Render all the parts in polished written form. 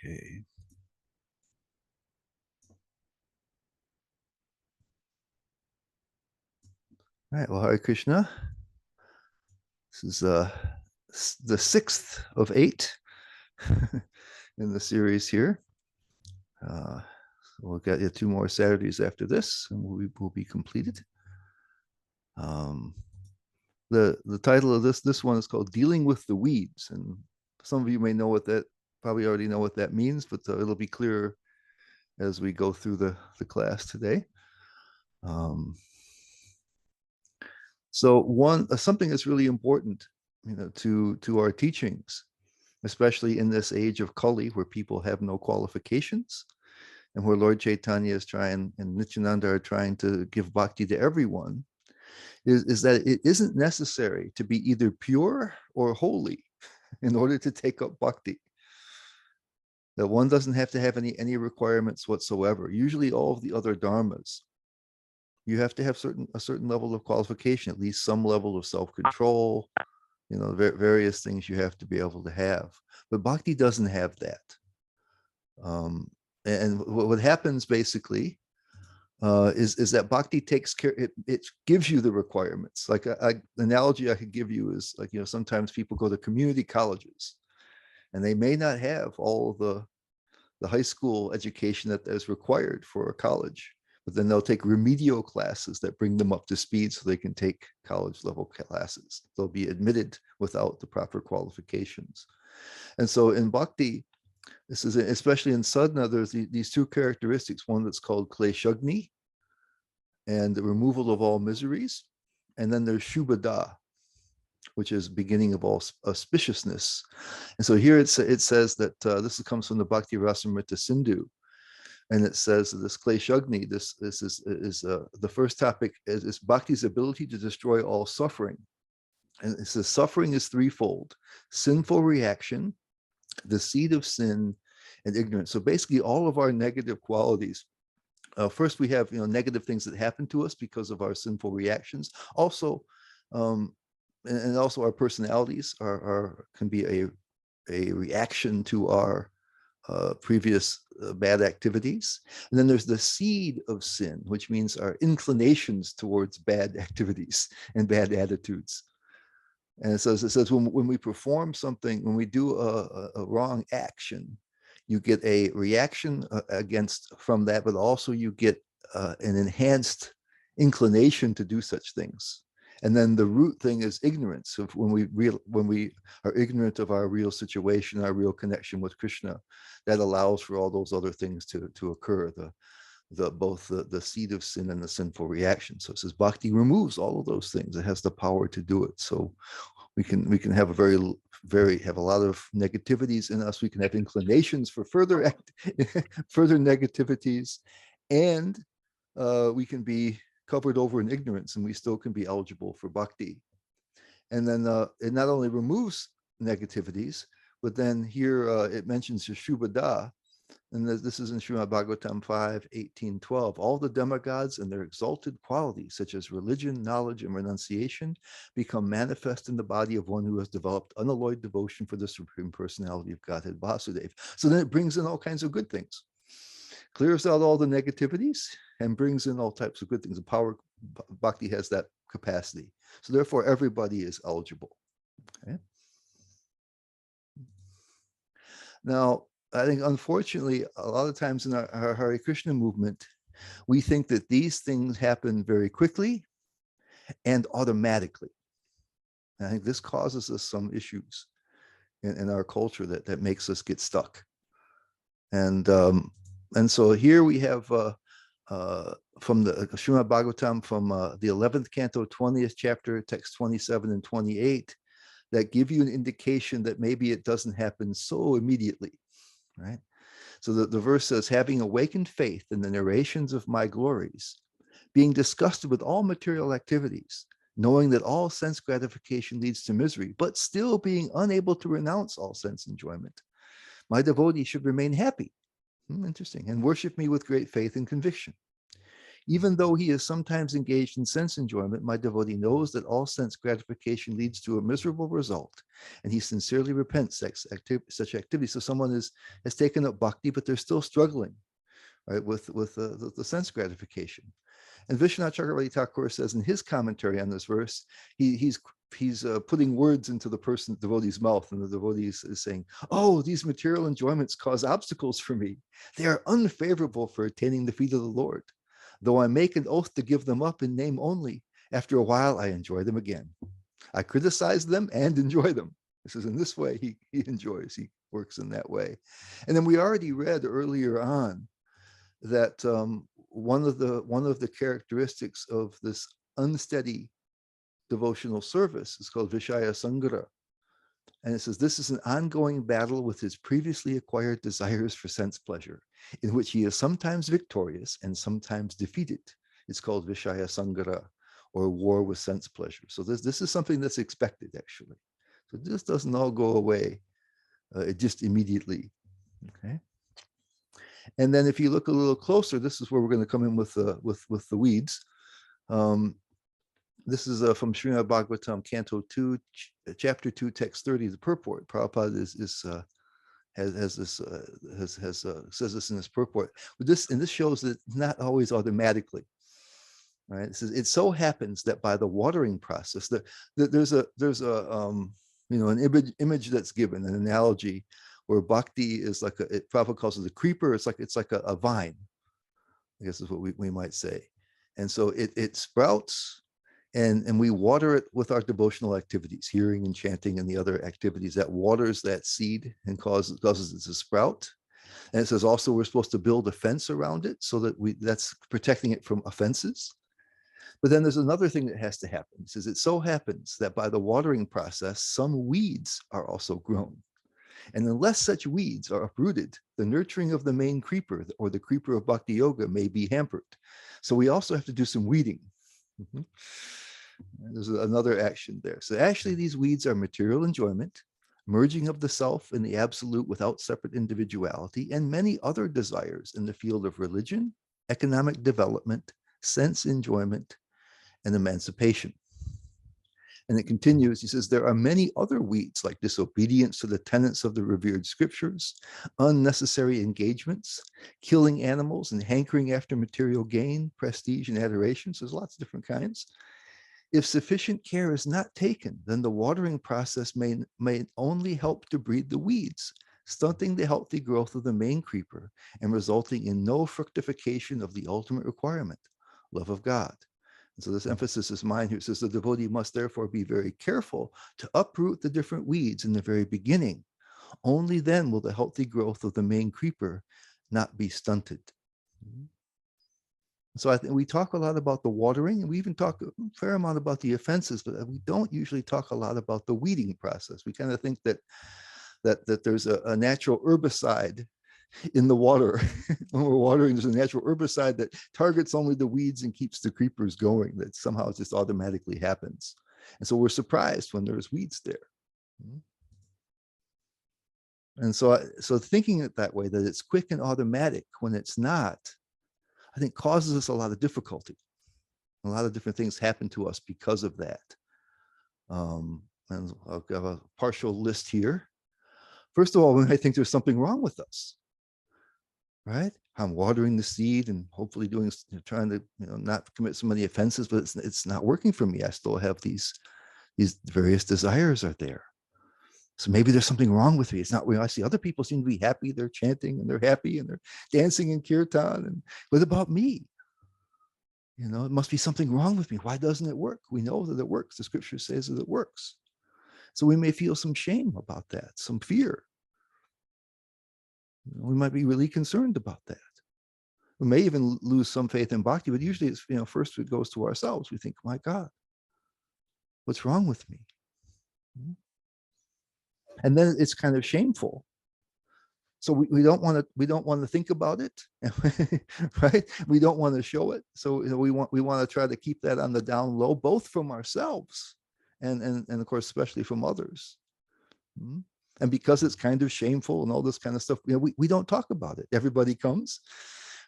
Okay. All right. Well, Hare Krishna. This is the sixth of 8 in the series here. So we'll get 2 more Saturdays after this, and we'll be completed. The title of this one is called "Dealing with the Weeds," and some of you may know what that probably already know what that means, but it'll be clearer as we go through the class today. So something that's really important, to our teachings, especially in this age of Kali, where people have no qualifications, and where Lord Chaitanya is trying and Nityananda are trying to give bhakti to everyone, is that it isn't necessary to be either pure or holy in order to take up bhakti. That one doesn't have to have any requirements whatsoever. Usually all of the other dharmas, you have to have a certain level of qualification, at least some level of self-control, various things you have to be able to have. But bhakti doesn't have that. And what happens basically is that bhakti takes care, it gives you the requirements. Like the analogy I could give you is like, sometimes people go to community colleges and they may not have all the high school education that is required for a college, but then they'll take remedial classes that bring them up to speed so they can take college level classes. They'll be admitted without the proper qualifications. And so in bhakti, this is especially in sadhana, there's these 2 characteristics, one that's called kleshagni, and the removal of all miseries. And then there's shubhada, which is beginning of all auspiciousness. And so here it says that this comes from the Bhakti Rasamrita Sindhu. And it says this kleshagni, this is the first topic is bhakti's ability to destroy all suffering. And it says suffering is threefold: sinful reaction, the seed of sin, and ignorance. So basically all of our negative qualities. First, we have negative things that happen to us because of our sinful reactions. Also, and also our personalities can be a reaction to our previous bad activities. And then there's the seed of sin, which means our inclinations towards bad activities and bad attitudes. And it says when we perform something, when we do a wrong action, you get a reaction from that, but also you get an enhanced inclination to do such things. And then the root thing is ignorance. Of when we are ignorant of our real situation, our real connection with Krishna, that allows for all those other things to occur. Both the seed of sin and the sinful reaction. So it says bhakti removes all of those things. It has the power to do it. So we can have have a lot of negativities in us. We can have inclinations for further negativities, and we can be covered over in ignorance, and we still can be eligible for bhakti. And then it not only removes negativities, but then here it mentions shubhada. And this is in Srimad Bhagavatam 5:18-12. All the demigods and their exalted qualities, such as religion, knowledge, and renunciation, become manifest in the body of one who has developed unalloyed devotion for the Supreme Personality of Godhead, Vasudeva. So then it brings in all kinds of good things, clears out all the negativities, and brings in all types of good things. The power bhakti has that capacity. So therefore, everybody is eligible. Okay. Now, I think, unfortunately, a lot of times in our Hare Krishna movement, we think that these things happen very quickly and automatically. And I think this causes us some issues in our culture that makes us get stuck. And so here we have from the Srimad Bhagavatam, from the 11th canto, 20th chapter, text 27 and 28, that give you an indication that maybe it doesn't happen so immediately. Right? So the verse says, having awakened faith in the narrations of my glories, being disgusted with all material activities, knowing that all sense gratification leads to misery, but still being unable to renounce all sense enjoyment, my devotee should remain happy. Interesting. And worship me with great faith and conviction. Even though he is sometimes engaged in sense enjoyment, my devotee knows that all sense gratification leads to a miserable result, and he sincerely repents such activity. So someone has taken up bhakti, but they're still struggling, right, with the sense gratification. And Vishwanath Chakravarti Thakur says in his commentary on this verse, he's putting words into the devotee's mouth, and the devotee is saying, "Oh, these material enjoyments cause obstacles for me. They are unfavorable for attaining the feet of the Lord. Though I make an oath to give them up in name only, after a while I enjoy them again. I criticize them and enjoy them." This is in this way he enjoys. He works in that way. And then we already read earlier on that one of the characteristics of this unsteady devotional service is called Vishaya Sangara. And it says, this is an ongoing battle with his previously acquired desires for sense pleasure, in which he is sometimes victorious and sometimes defeated. It's called Vishaya Sangara, or war with sense pleasure. So this is something that's expected, actually. So this doesn't all go away just immediately. Okay. And then if you look a little closer, this is where we're going to come in with the weeds. This is from Srimad Bhagavatam, Canto 2, Chapter 2, Text 30, the purport. Prabhupada says this in his purport. But this shows that not always automatically. Right? It says, it so happens that by the watering process, that there's a an image that's given, an analogy where bhakti is like Prabhupada calls it a creeper. It's like a vine, I guess is what we might say. And so it sprouts, and we water it with our devotional activities, hearing and chanting and the other activities. That waters that seed and causes it to sprout. And it says also we're supposed to build a fence around it so that that's protecting it from offenses. But then there's another thing that has to happen. It says, it so happens that by the watering process, some weeds are also grown. And unless such weeds are uprooted, the nurturing of the main creeper, or the creeper of bhakti yoga, may be hampered. So we also have to do some weeding. There's another action there. So actually these weeds are material enjoyment, merging of the self in the absolute without separate individuality, and many other desires in the field of religion, economic development, sense enjoyment, and emancipation. And it continues, he says, there are many other weeds like disobedience to the tenets of the revered scriptures, unnecessary engagements, killing animals, and hankering after material gain, prestige, and adoration. So there's lots of different kinds. If sufficient care is not taken, then the watering process may only help to breed the weeds, stunting the healthy growth of the main creeper and resulting in no fructification of the ultimate requirement, love of God. And so this emphasis is mine here. It says the devotee must therefore be very careful to uproot the different weeds in the very beginning. Only then will the healthy growth of the main creeper not be stunted. So I think we talk a lot about the watering, and we even talk a fair amount about the offenses, but we don't usually talk a lot about the weeding process. We kind of think that there's a natural herbicide in the water. When we're watering, there's a natural herbicide that targets only the weeds and keeps the creepers going, that somehow just automatically happens. And so we're surprised when there's weeds there. And so thinking it that way, that it's quick and automatic when it's not, I think causes us a lot of difficulty. A lot of different things happen to us because of that. And I'll have a partial list here. First of all, when I think there's something wrong with us, right? I'm watering the seed and hopefully trying to not commit so many offenses, but it's not working for me. I still have these various desires are there. So maybe there's something wrong with me. It's not real. I see other people seem to be happy. They're chanting and they're happy and they're dancing in kirtan. And what about me? It must be something wrong with me. Why doesn't it work? We know that it works. The scripture says that it works. So we may feel some shame about that, some fear. We might be really concerned about that. We may even lose some faith in bhakti, but usually it's, first it goes to ourselves. We think, my God, what's wrong with me? And then it's kind of shameful. So we don't want to think about it, right? We don't want to show it. So we want to try to keep that on the down low, both from ourselves and of course, especially from others. And because it's kind of shameful and all this kind of stuff, we don't talk about it. Everybody comes,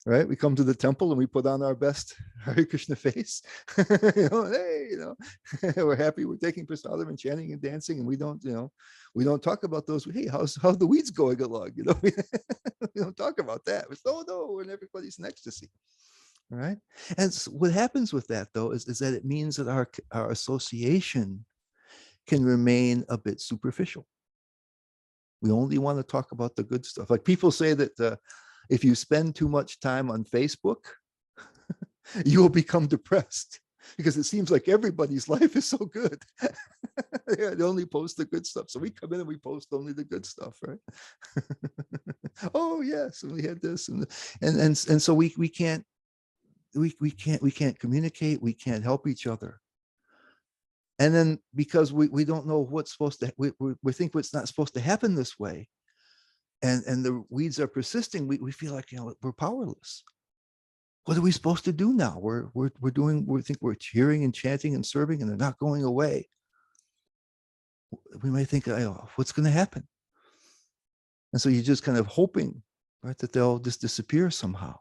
right? We come to the temple and we put on our best Hare Krishna face. Hey, we're happy, we're taking prasadam and chanting and dancing, and we don't talk about those. Hey, how's the weeds going along? We don't talk about that. It's no, we're in everybody's in ecstasy. Right. And what happens with that, though, is that it means that our association can remain a bit superficial. We only want to talk about the good stuff. Like people say that if you spend too much time on Facebook, you will become depressed because it seems like everybody's life is so good. They only post the good stuff. So we come in and we post only the good stuff, right? Oh yes, and we had this and so we can't communicate, we can't help each other. And then because we don't know what's supposed to, we think what's not supposed to happen this way, and the weeds are persisting, we feel like we're powerless. What are we supposed to do now? We think we're cheering and chanting and serving, and they're not going away. We might think, what's going to happen? And so you're just kind of hoping, right, that they'll just disappear somehow.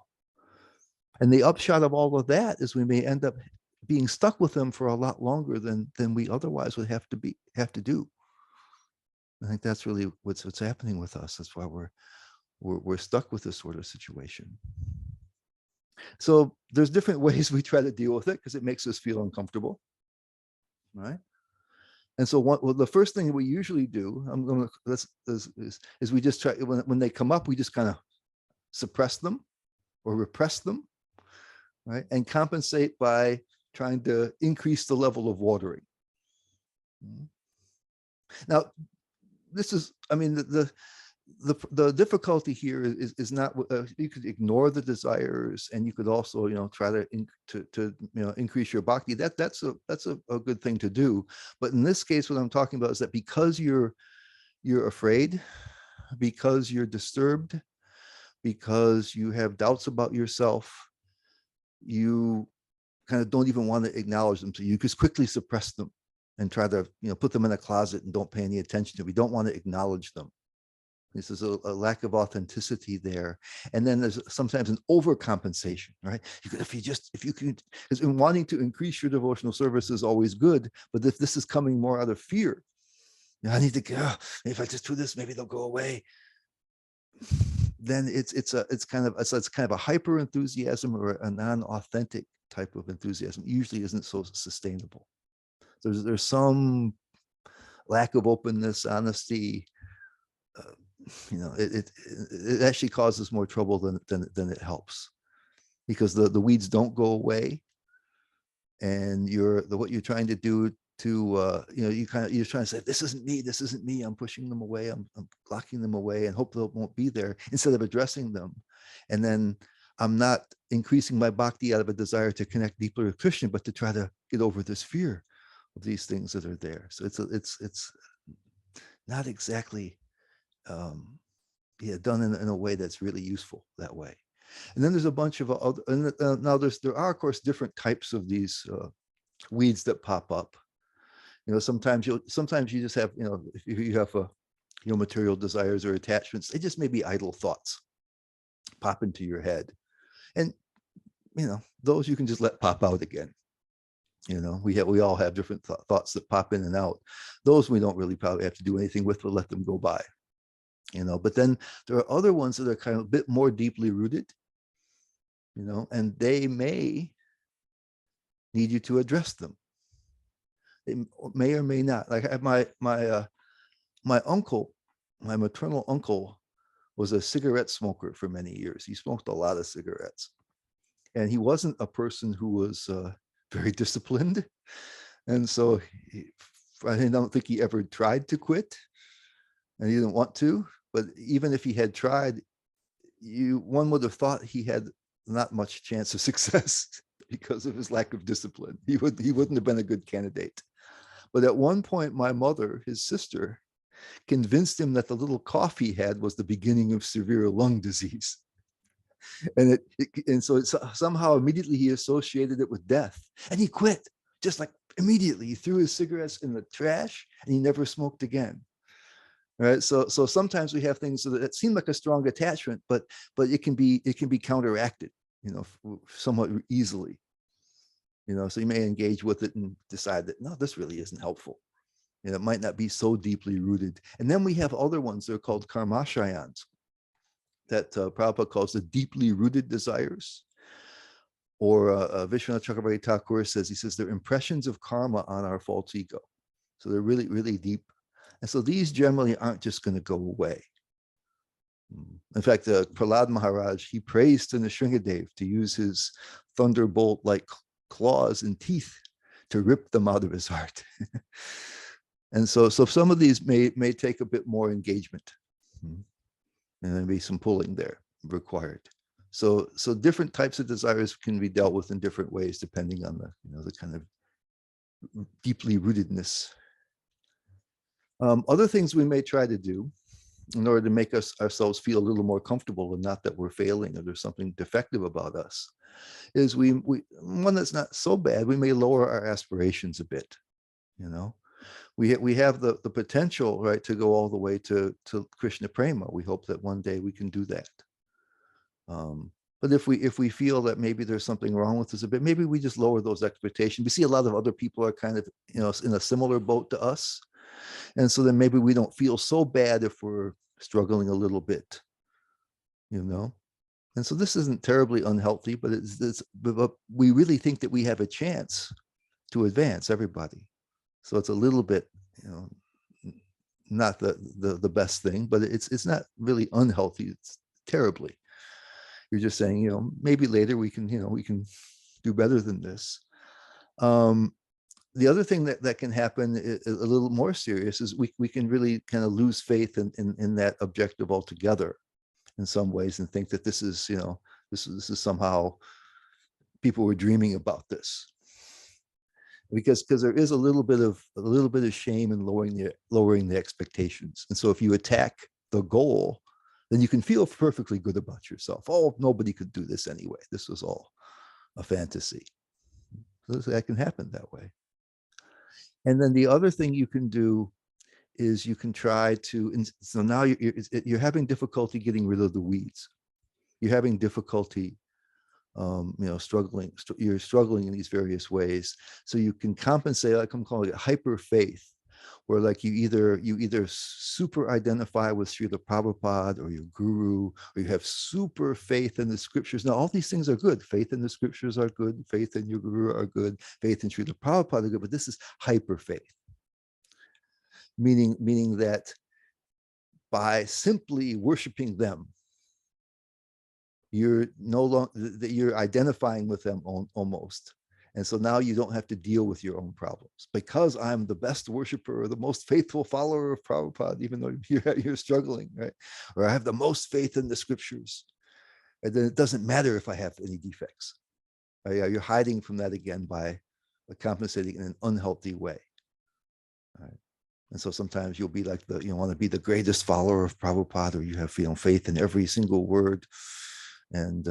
And the upshot of all of that is we may end up being stuck with them for a lot longer than we otherwise would have to do. I think that's really what's happening with us. That's why we're stuck with this sort of situation. So there's different ways we try to deal with it because it makes us feel uncomfortable, right? And so the first thing we usually do, is we just try, when they come up, we just kind of suppress them or repress them, right? And compensate by trying to increase the level of watering. Now, this is, I mean, the difficulty here is not, you could ignore the desires, and you could also, try to increase your bhakti. That's a good thing to do. But in this case, what I'm talking about is that because you're afraid, because you're disturbed, because you have doubts about yourself, you kind of don't even want to acknowledge them. So you just quickly suppress them and try to, put them in a closet and don't pay any attention to them. We don't want to acknowledge them. This is a lack of authenticity there. And then there's sometimes an overcompensation, right? If you can, because in wanting to increase your devotional service is always good, but if this is coming more out of fear, I need to go, if I just do this, maybe they'll go away. Then it's kind of a hyper enthusiasm or a non-authentic type of enthusiasm. Usually isn't so sustainable. There's some lack of openness, honesty. It actually causes more trouble than it helps, because the weeds don't go away, and what you're trying to do to you're trying to say, this isn't me, I'm pushing them away, I'm blocking them away and hope they won't be there, instead of addressing them. And then I'm not increasing my bhakti out of a desire to connect deeply with Krishna, but to try to get over this fear of these things that are there. So it's not exactly done in a way that's really useful that way. And then there's a bunch of other, now there are of course different types of these weeds that pop up. Sometimes you just have, if you have material desires or attachments, they just may be idle thoughts pop into your head, and those you can just let pop out again. We all have different thoughts that pop in and out. Those we don't really probably have to do anything with, we'll let them go by. But then there are other ones that are kind of a bit more deeply rooted, and they may need you to address them. They may or may not. Like my uncle, my maternal uncle, was a cigarette smoker for many years. He smoked a lot of cigarettes, and he wasn't a person who was very disciplined. And so I don't think he ever tried to quit, and he didn't want to. But even if he had tried, one would have thought he had not much chance of success because of his lack of discipline. He wouldn't have been a good candidate. But at one point, my mother, his sister, convinced him that the little cough he had was the beginning of severe lung disease. And so somehow immediately he associated it with death, and he quit just like immediately. He threw his cigarettes in the trash and he never smoked again. right? So sometimes we have things that seem like a strong attachment, but it can be counteracted, somewhat easily. So you may engage with it and decide that no, this really isn't helpful. It might not be so deeply rooted. And then we have other ones that are called karmashayans, that Prabhupada calls the deeply rooted desires. Or Vishwanath Chakravarti Thakur says, he says, they're impressions of karma on our false ego. So they're really, really deep. And so these generally aren't just going to go away. In fact, Prahlad Maharaj, he prays to Nrsingadev to use his thunderbolt-like claws and teeth to rip them out of his heart. And so some of these may take a bit more engagement, and there may be some pulling there required. So different types of desires can be dealt with in different ways, depending on the kind of deeply rootedness. Other things we may try to do in order to make ourselves feel a little more comfortable, and not that we're failing or there's something defective about us, is we one that's not so bad, we may lower our aspirations a bit. We have the potential, right, to go all the way to Krishna Prema. We hope that one day we can do that. But if we feel that maybe there's something wrong with us a bit, maybe we just lower those expectations. We see a lot of other people are kind of in a similar boat to us, and so then maybe we don't feel so bad if we're struggling a little bit, And so this isn't terribly unhealthy, but but we really think that we have a chance to advance, everybody. So it's a little bit, not the best thing, but it's not really unhealthy. It's terribly. You're just saying, maybe later we can do better than this. The other thing that can happen a little more serious is we can really kind of lose faith in that objective altogether in some ways, and think that this is somehow people were dreaming about this. Because there is a little bit of shame in lowering the expectations. And so if you attack the goal, then you can feel perfectly good about yourself. Oh, nobody could do this anyway. This was all a fantasy. So that can happen that way. And then the other thing you can do is you can try to, so now you're having difficulty getting rid of the weeds. You're having difficulty you're struggling in these various ways. So you can compensate, like I'm calling it hyper faith, where like you either super identify with Srila Prabhupada or your guru, or you have super faith in the scriptures. Now, all these things are good. Faith in the scriptures are good. Faith in your guru are good. Faith in Srila Prabhupada are good. But this is hyper faith, meaning that by simply worshiping them, you're no longer, that you're identifying with them almost. And so now you don't have to deal with your own problems. Because I'm the best worshiper or the most faithful follower of Prabhupada, even though you're struggling, right? Or I have the most faith in the scriptures. And then it doesn't matter if I have any defects. Right? You're hiding from that again by compensating in an unhealthy way. Right? And so sometimes you'll be like want to be the greatest follower of Prabhupada, or you have faith in every single word and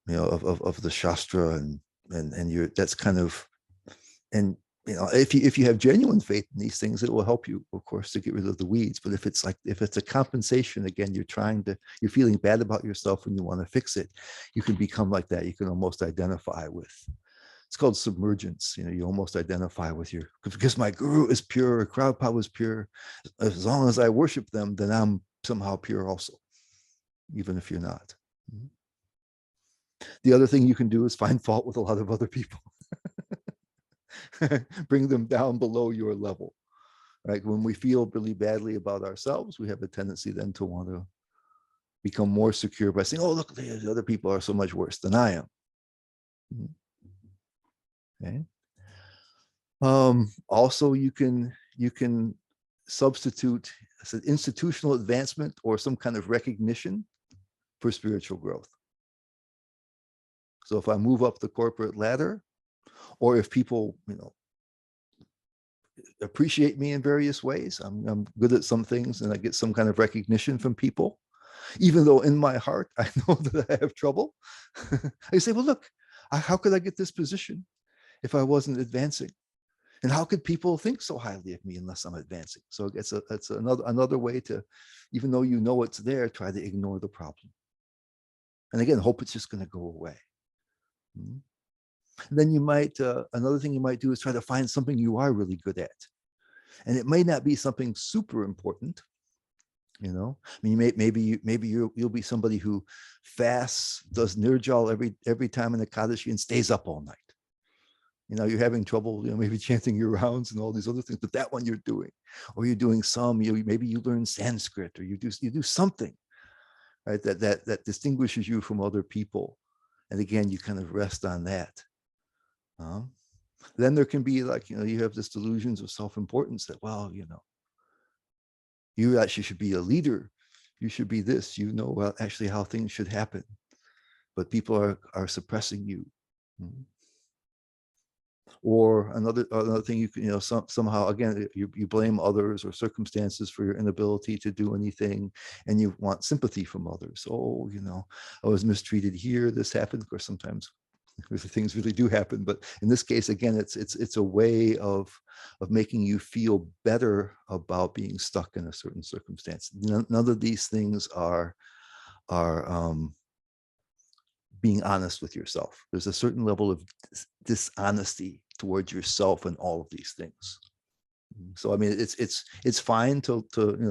of the Shastra, and you're, that's kind of, and if you have genuine faith in these things, it will help you, of course, to get rid of the weeds. But if it's a compensation, again, you're feeling bad about yourself and you want to fix it, you can become like that. You can almost identify with, it's called submergence. You almost identify with because my guru is pure, Prabhupada was pure. As long as I worship them, then I'm somehow pure also, even if you're not. The other thing you can do is find fault with a lot of other people. Bring them down below your level. Right? When we feel really badly about ourselves, we have a tendency then to want to become more secure by saying, oh, look, the other people are so much worse than I am. Okay. Also, you can substitute institutional advancement or some kind of recognition for spiritual growth. So if I move up the corporate ladder, or if people, appreciate me in various ways, I'm good at some things and I get some kind of recognition from people, even though in my heart, I know that I have trouble. I say, well, look, how could I get this position if I wasn't advancing? And how could people think so highly of me unless I'm advancing? So it's another way to, even though you know it's there, try to ignore the problem. And again, hope it's just going to go away. And then you might, another thing you might do is try to find something you are really good at. And it may not be something super important. I mean, maybe you'll be somebody who fasts, does nirjal every time in the Kaddishi and stays up all night. You're having trouble, maybe chanting your rounds and all these other things, but that one you're doing, or you're doing some, maybe you learn Sanskrit, or you do something, right? That distinguishes you from other people. And again, you kind of rest on that. Then there can be like, you have this delusions of self-importance that, well, you actually should be a leader. You should be this, actually how things should happen. But people are suppressing you. Or another thing, you can, somehow, again, you blame others or circumstances for your inability to do anything, and you want sympathy from others. Oh, I was mistreated here, this happened. Of course, sometimes things really do happen, but in this case, again, it's a way of making you feel better about being stuck in a certain circumstance. None of these things are being honest with yourself. There's a certain level of dishonesty towards yourself in all of these things. So I mean, it's fine to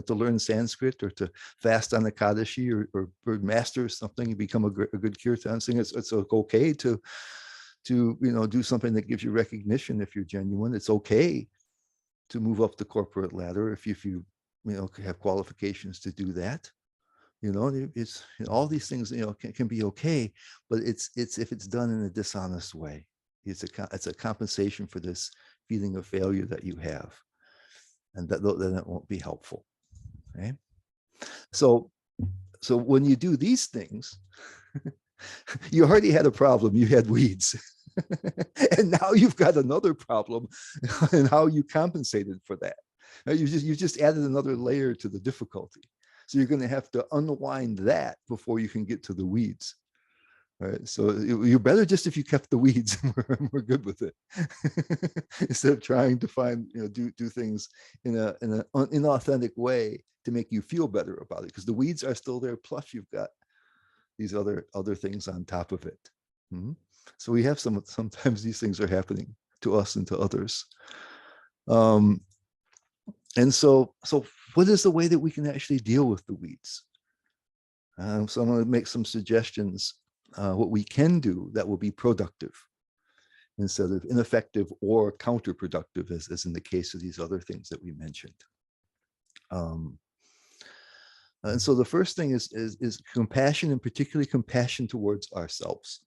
learn Sanskrit or to fast on the Kaddishi or master something and become a good kirtan singer. It's okay to do something that gives you recognition if you're genuine. It's okay to move up the corporate ladder if you have qualifications to do that. It's all these things can be okay, but it's if it's done in a dishonest way. It's a compensation for this feeling of failure that you have, and then it won't be helpful. Okay, so when you do these things, you already had a problem. You had weeds. And now you've got another problem, and how you compensated for that. You just added another layer to the difficulty. So you're going to have to unwind that before you can get to the weeds. Right. So you're better just if you kept the weeds and we're good with it, instead of trying to find, do things in an inauthentic way to make you feel better about it, because the weeds are still there. Plus you've got these other things on top of it. So we have sometimes these things are happening to us and to others. And so what is the way that we can actually deal with the weeds? So I'm going to make some suggestions, what we can do that will be productive instead of ineffective or counterproductive, as in the case of these other things that we mentioned. And so the first thing is compassion, and particularly compassion towards ourselves.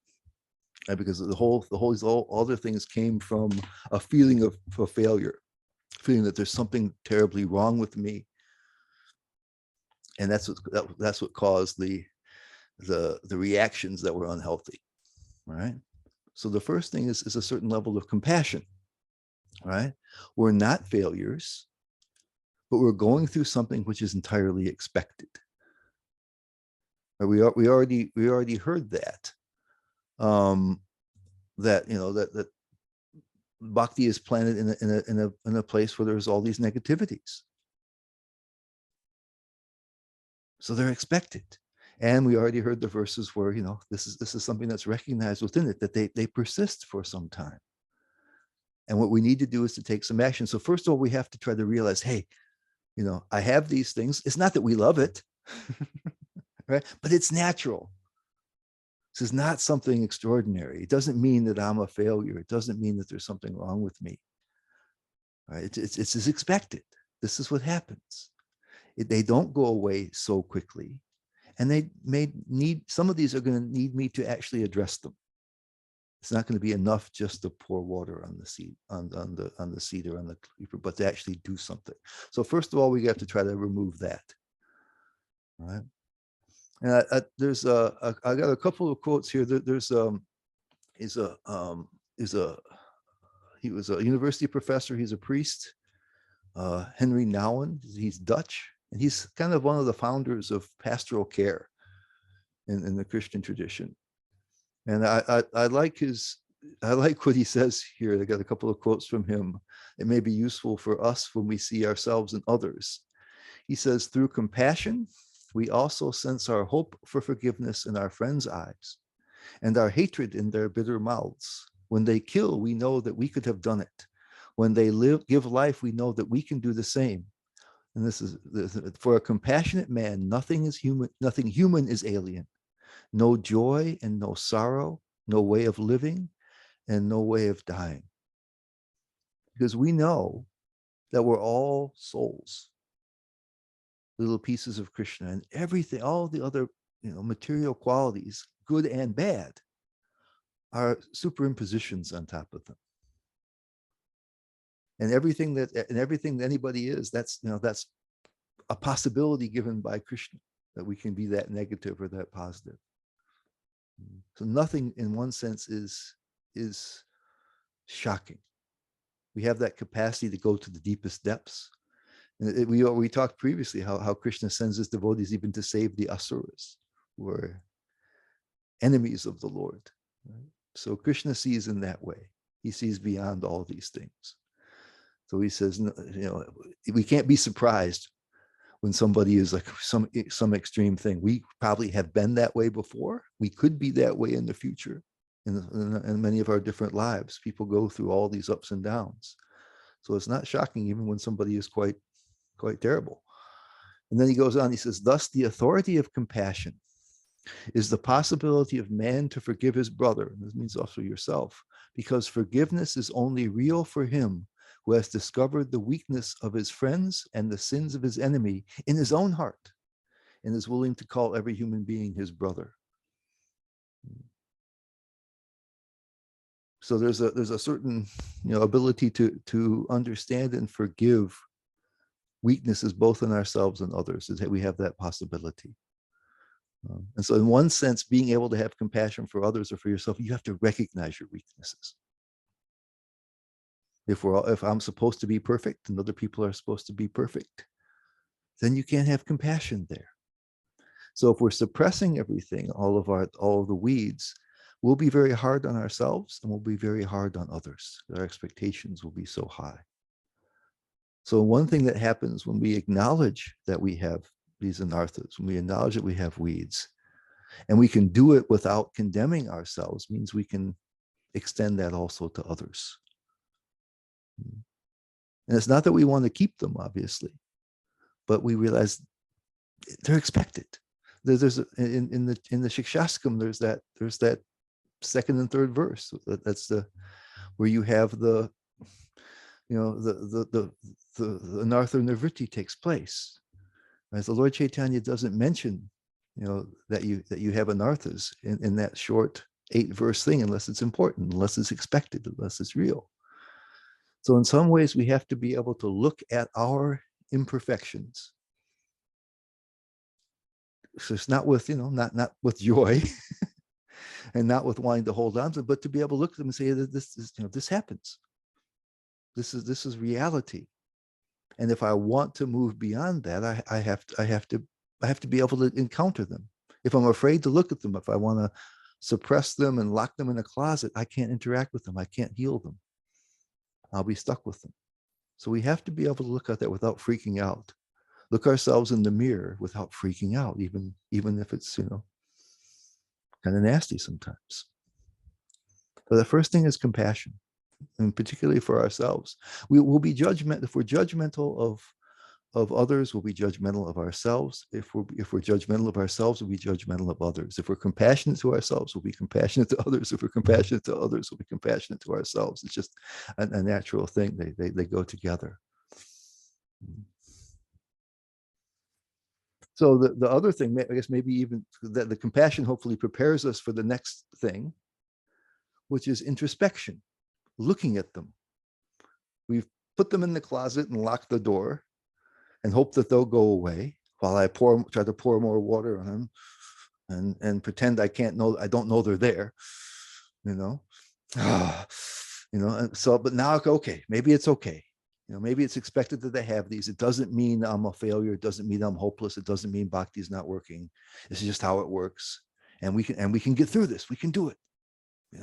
Because all other things came from a feeling of failure, feeling that there's something terribly wrong with me, and that's what caused the reactions that were unhealthy. Right. So the first thing is a certain level of compassion. Right. We're not failures, but we're going through something which is entirely expected. We already heard that. That bhakti is planted in a place where there's all these negativities. So they're expected. And we already heard the verses where, this is something that's recognized within it, that they persist for some time. And what we need to do is to take some action. So first of all, we have to try to realize, hey, I have these things. It's not that we love it, right? But it's natural. This is not something extraordinary. It doesn't mean that I'm a failure. It doesn't mean that there's something wrong with me. Right? It's as expected. This is what happens. They don't go away so quickly. And they may need, some of these are going to need me to actually address them. It's not going to be enough just to pour water on the seed, on the seed or on the creeper, but to actually do something. So first of all, we have to try to remove that. All right. And I got a couple of quotes here. He was a university professor. He's a priest, Henry Nouwen. He's Dutch, and he's kind of one of the founders of pastoral care in the Christian tradition. And I like his I like what he says here. I got a couple of quotes from him. It may be useful for us when we see ourselves and others. He says, through compassion, we also sense our hope for forgiveness in our friends' eyes and our hatred in their bitter mouths. When they kill, we know that we could have done it. When they give life, we know that we can do the same. And this is, for a compassionate man, nothing human is alien. No joy and no sorrow, no way of living and no way of dying. Because we know that we're all souls, little pieces of Krishna, and everything, all the other, material qualities, good and bad, are superimpositions on top of them. And everything that anybody is, that's a possibility given by Krishna, that we can be that negative or that positive. So nothing in one sense is shocking. We have that capacity to go to the deepest depths. And we talked previously how Krishna sends his devotees even to save the asuras, who are enemies of the Lord. Right? So Krishna sees in that way. He sees beyond all these things. So he says, we can't be surprised when somebody is like some extreme thing. We probably have been that way before. We could be that way in the future. In many of our different lives, people go through all these ups and downs. So it's not shocking even when somebody is quite terrible. And then he goes on, he says, thus the authority of compassion is the possibility of man to forgive his brother. This means also yourself, because forgiveness is only real for him who has discovered the weakness of his friends and the sins of his enemy in his own heart and is willing to call every human being his brother. So there's a certain ability to understand and forgive weaknesses both in ourselves and others, is that we have that possibility. And so in one sense, being able to have compassion for others or for yourself, you have to recognize your weaknesses. If I'm supposed to be perfect and other people are supposed to be perfect, then you can't have compassion there. So if we're suppressing everything, all of the weeds, we'll be very hard on ourselves and we'll be very hard on others. Our expectations will be so high. So one thing that happens when we acknowledge that we have these anarthas, when we acknowledge that we have weeds, and we can do it without condemning ourselves, means we can extend that also to others. And it's not that we want to keep them, obviously, but we realize they're expected. There's in the Shikshashtakam, there's that second and third verse. That's where you have the Anartha Nivritti takes place. As the Lord Chaitanya doesn't mention, that you have anarthas in that short 8-verse thing, unless it's important, unless it's expected, unless it's real. So in some ways, we have to be able to look at our imperfections. So it's not with, not with joy and not with wanting to hold on to them, but to be able to look at them and say that this happens. This is reality. And if I want to move beyond that, I have to be able to encounter them. If I'm afraid to look at them, if I want to suppress them and lock them in a closet, I can't interact with them. I can't heal them. I'll be stuck with them. So we have to be able to look at that without freaking out. Look ourselves in the mirror without freaking out, even if it's, kind of nasty sometimes. So the first thing is compassion, and particularly for ourselves. We will be judgmental. If we're judgmental of others, we'll be judgmental of ourselves. If we're judgmental of ourselves, we'll be judgmental of others. If we're compassionate to ourselves, we'll be compassionate to others. If we're compassionate to others, we'll be compassionate to ourselves. It's just a natural thing. They go together. So the other thing, I guess, maybe even that the compassion hopefully prepares us for the next thing, which is introspection, looking at them. We've put them in the closet and locked the door and hope that they'll go away while I try to pour more water on them and pretend I don't know they're there, and so, but now, okay, maybe it's okay. Maybe it's expected that they have these. It doesn't mean I'm a failure. It doesn't mean I'm hopeless. It doesn't mean bhakti is not working. This is just how it works. And we can get through this. We can do it.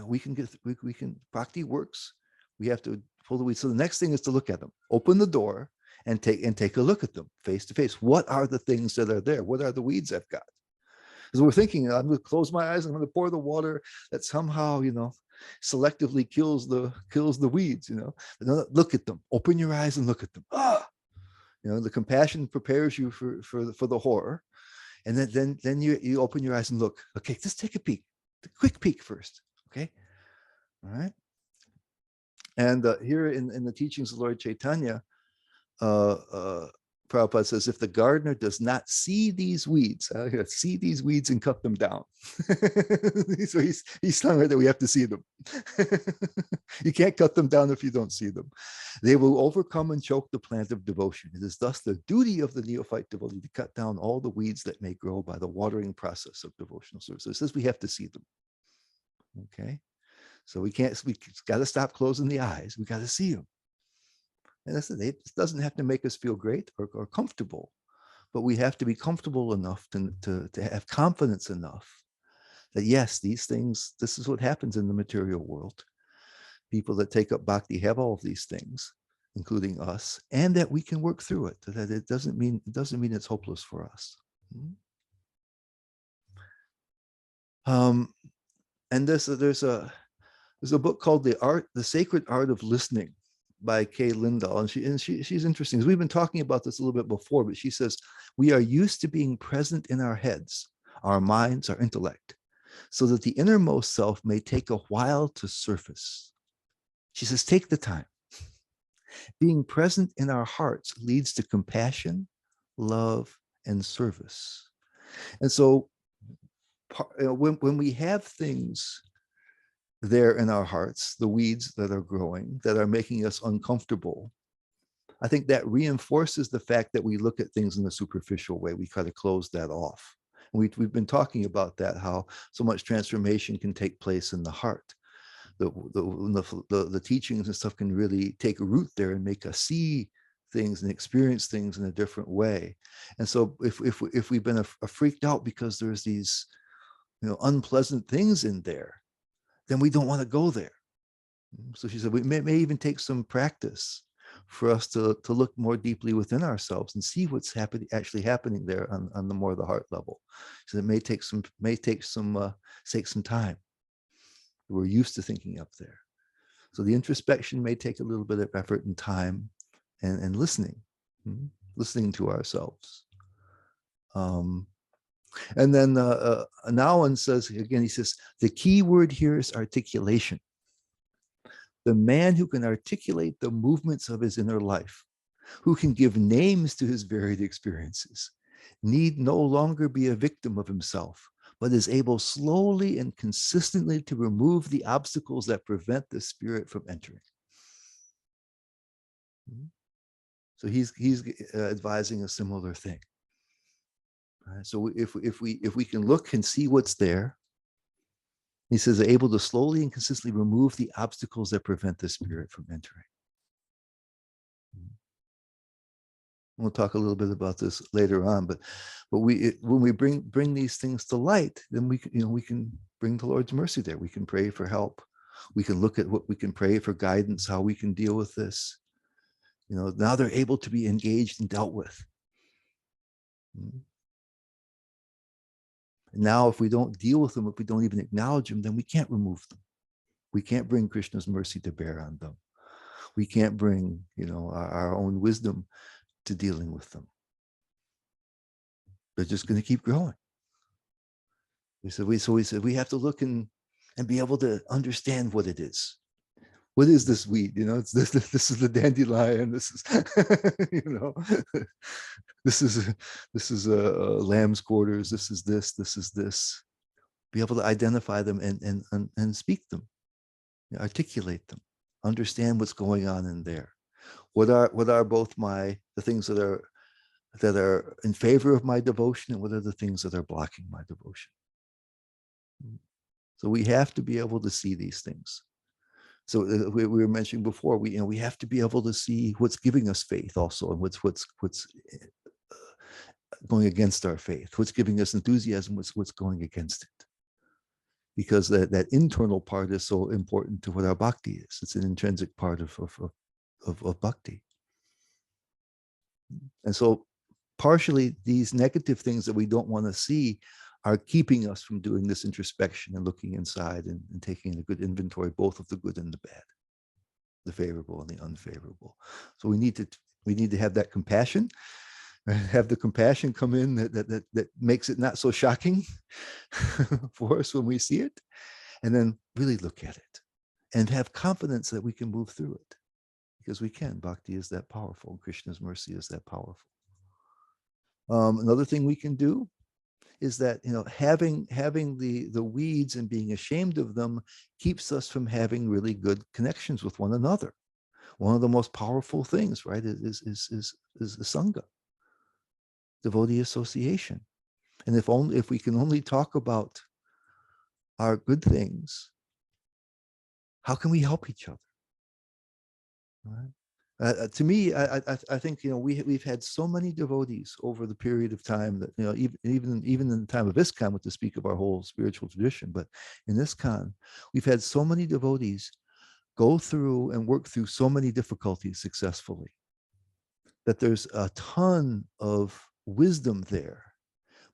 we can get, we can, bhakti works. We have to pull the weeds. So the next thing is to look at them, open the door and take a look at them face to face. What are the things that are there? What are the weeds I've got? Because we're thinking, I'm going to close my eyes, I'm going to pour the water that somehow, selectively kills the weeds, But no, look at them, open your eyes and look at them. The compassion prepares you for the horror. And then you open your eyes and look. Okay, just take a peek, a quick peek first. Okay, all right. And here in the teachings of Lord Chaitanya, Prabhupada says, if the gardener does not see these weeds, see these weeds and cut them down. So he's telling her that we have to see them. You can't cut them down if you don't see them. They will overcome and choke the plant of devotion. It is thus the duty of the neophyte devotee to cut down all the weeds that may grow by the watering process of devotional service. So it says we have to see them. Okay, so we got to stop closing the eyes. We got to see them. And it doesn't have to make us feel great or comfortable, but we have to be comfortable enough to have confidence enough that yes, these things, this is what happens in the material world. People that take up bhakti have all of these things, including us, and that we can work through it. That it doesn't mean it's hopeless for us. And there's a book called The Sacred Art of Listening by Kay Lindahl, and she's interesting. We've been talking about this a little bit before, but she says we are used to being present in our heads, our minds, our intellect, so that the innermost self may take a while to surface. She says, take the time. Being present in our hearts leads to compassion, love, and service. And so when we have things there in our hearts, the weeds that are growing, that are making us uncomfortable, I think that reinforces the fact that we look at things in a superficial way. We try to close that off. And we've been talking about that, how so much transformation can take place in the heart. The teachings and stuff can really take a root there and make us see things and experience things in a different way. And so if we've been freaked out because there's these unpleasant things in there, then we don't want to go there. So she said, we may even take some practice for us to look more deeply within ourselves and see what's actually happening there on the more the heart level. So it may take some time. We're used to thinking up there. So the introspection may take a little bit of effort and time and listening to ourselves. And then Nawan says, again, he says, the key word here is articulation. The man who can articulate the movements of his inner life, who can give names to his varied experiences, need no longer be a victim of himself, but is able slowly and consistently to remove the obstacles that prevent the spirit from entering. So he's advising a similar thing. So if we can look and see what's there, he says, able to slowly and consistently remove the obstacles that prevent the spirit from entering. We'll talk a little bit about this later on, but when we bring these things to light, then we can bring the Lord's mercy there. We can pray for help. We can look at what we can pray for guidance, how we can deal with this. Now they're able to be engaged and dealt with. Now, if we don't deal with them, if we don't even acknowledge them, then we can't remove them. We can't bring Krishna's mercy to bear on them. We can't bring, our own wisdom to dealing with them. They're just going to keep growing. We said we have to look and be able to understand what it is. What is this weed? It's this is the dandelion. This is, this is a lamb's quarters. This is this. This is this. Be able to identify them and speak them, articulate them, understand what's going on in there. What are both the things that are in favor of my devotion, and what are the things that are blocking my devotion? So we have to be able to see these things. So we were mentioning before, we have to be able to see what's giving us faith also, and what's going against our faith, what's giving us enthusiasm, what's going against it. because that internal part is so important to what our bhakti is. It's an intrinsic part of bhakti. And so partially these negative things that we don't want to see are keeping us from doing this introspection and looking inside and taking a good inventory, both of the good and the bad, the favorable and the unfavorable. So we need to have that compassion, have the compassion come in that makes it not so shocking for us when we see it, and then really look at it and have confidence that we can move through it, because we can. Bhakti is that powerful. Krishna's mercy is that powerful. Another thing we can do is that, having the weeds and being ashamed of them keeps us from having really good connections with one another. One of the most powerful things, right, is the sangha, devotee association. And if we can only talk about our good things, how can we help each other? Right? To me, I think we've had so many devotees over the period of time that even in the time of ISKCON, to speak of our whole spiritual tradition, but in ISKCON, we've had so many devotees go through and work through so many difficulties successfully, that there's a ton of wisdom there,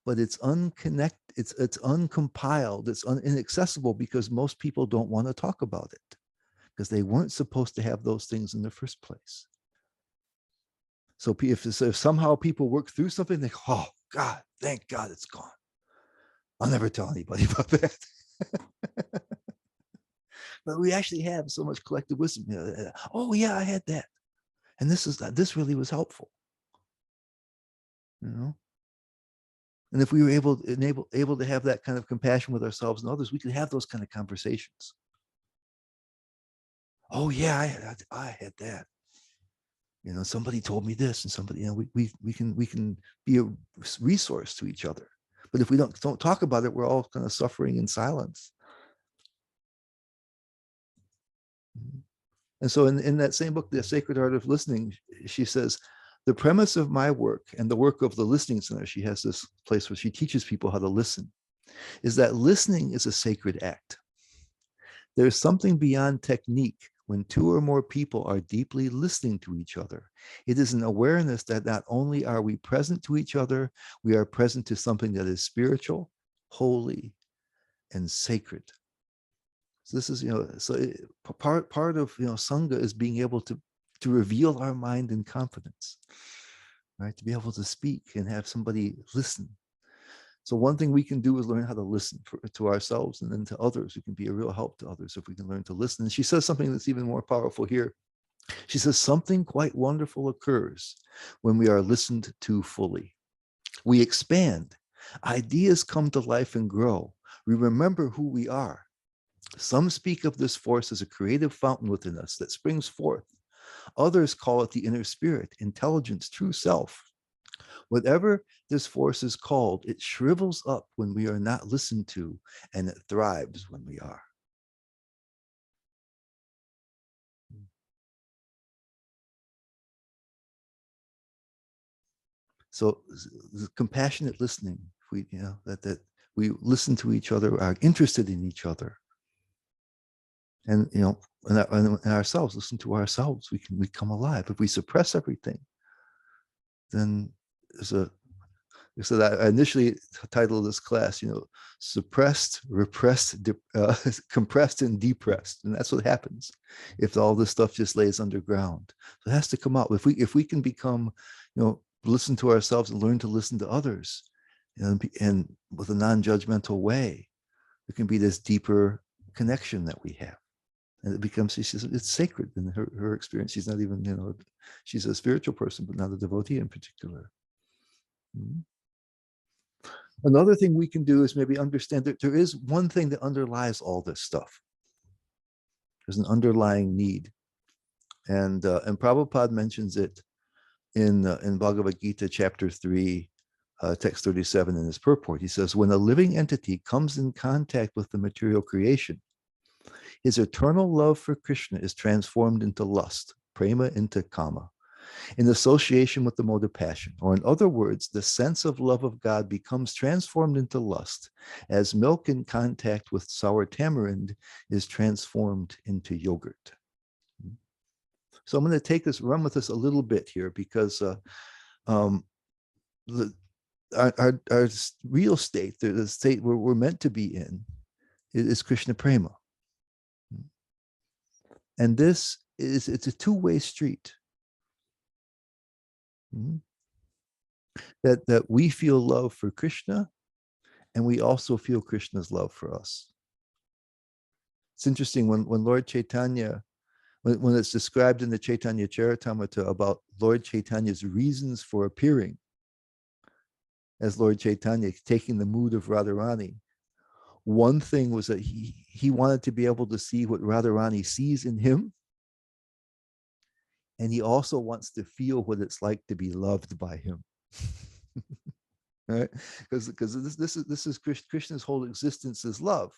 but it's unconnected, it's uncompiled, it's inaccessible, because most people don't want to talk about it, because they weren't supposed to have those things in the first place. So if somehow people work through something, they go, oh God, thank God it's gone. I'll never tell anybody about that. But we actually have so much collective wisdom. Oh yeah, I had that. And this really was helpful. And if we were able to have that kind of compassion with ourselves and others, we could have those kind of conversations. Oh yeah, I had that. Somebody told me this, and somebody, we can be a resource to each other. But if we don't talk about it, we're all kind of suffering in silence. And so in that same book, The Sacred Art of Listening, she says, the premise of my work and the work of the Listening Center, she has this place where she teaches people how to listen, is that listening is a sacred act. There's something beyond technique when two or more people are deeply listening to each other. It is an awareness that not only are we present to each other, we are present to something that is spiritual, holy, and sacred. So this is, part of, Sangha is being able to reveal our mind in confidence, right? To be able to speak and have somebody listen. So one thing we can do is learn how to listen to ourselves, and then to others. We can be a real help to others if we can learn to listen. And she says something that's even more powerful here. She says, something quite wonderful occurs when we are listened to fully. We expand. Ideas come to life and grow. We remember who we are. Some speak of this force as a creative fountain within us that springs forth. Others call it the inner spirit, intelligence, true self. Whatever this force is called, it shrivels up when we are not listened to, and it thrives when we are. So the compassionate listening, if we, that we listen to each other, are interested in each other, and and ourselves, listen to ourselves, we come alive. If we suppress everything, then so that I initially titled this class, suppressed, repressed, compressed, and depressed. And that's what happens if all this stuff just lays underground. So it has to come out. If we can become, listen to ourselves and learn to listen to others, and with a non-judgmental way, it can be this deeper connection that we have. And it becomes, she says, it's sacred in her experience. She's not even, she's a spiritual person, but not a devotee in particular. Mm-hmm. Another thing we can do is maybe understand that there is one thing that underlies all this stuff. There's an underlying need. And Prabhupada mentions it in Bhagavad Gita, chapter 3, text 37 in his purport. He says, when a living entity comes in contact with the material creation, his eternal love for Krishna is transformed into lust, prema into kama, in association with the mode of passion. Or in other words, the sense of love of God becomes transformed into lust, as milk in contact with sour tamarind is transformed into yogurt. So I'm going to run with this a little bit here, because um, our real state, the state where we're meant to be in, is Krishna Prema. And it's a two-way street. That we feel love for Krishna, and we also feel Krishna's love for us. It's interesting when Lord Chaitanya, when it's described in the Chaitanya Charitamrita about Lord Chaitanya's reasons for appearing as Lord Chaitanya, taking the mood of Radharani, one thing was that he wanted to be able to see what Radharani sees in him, and he also wants to feel what it's like to be loved by him. Right? Because this is Krishna's whole existence is love.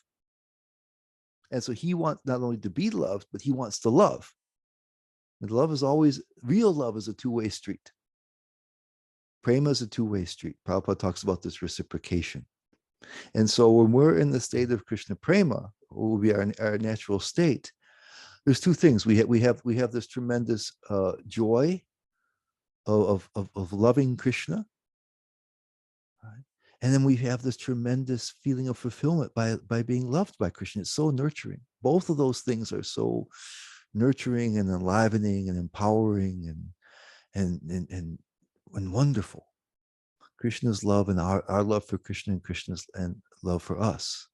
And so he wants not only to be loved, but he wants to love. And love is always, real love is a two-way street. Prema is a two-way street. Prabhupada talks about this reciprocation. And so when we're in the state of Krishna Prema, what will be our natural state, there's two things. We have this tremendous joy of loving Krishna. Right? And then we have this tremendous feeling of fulfillment by being loved by Krishna. It's so nurturing. Both of those things are so nurturing and enlivening and empowering and wonderful. Krishna's love and our love for Krishna, and Krishna's and love for us.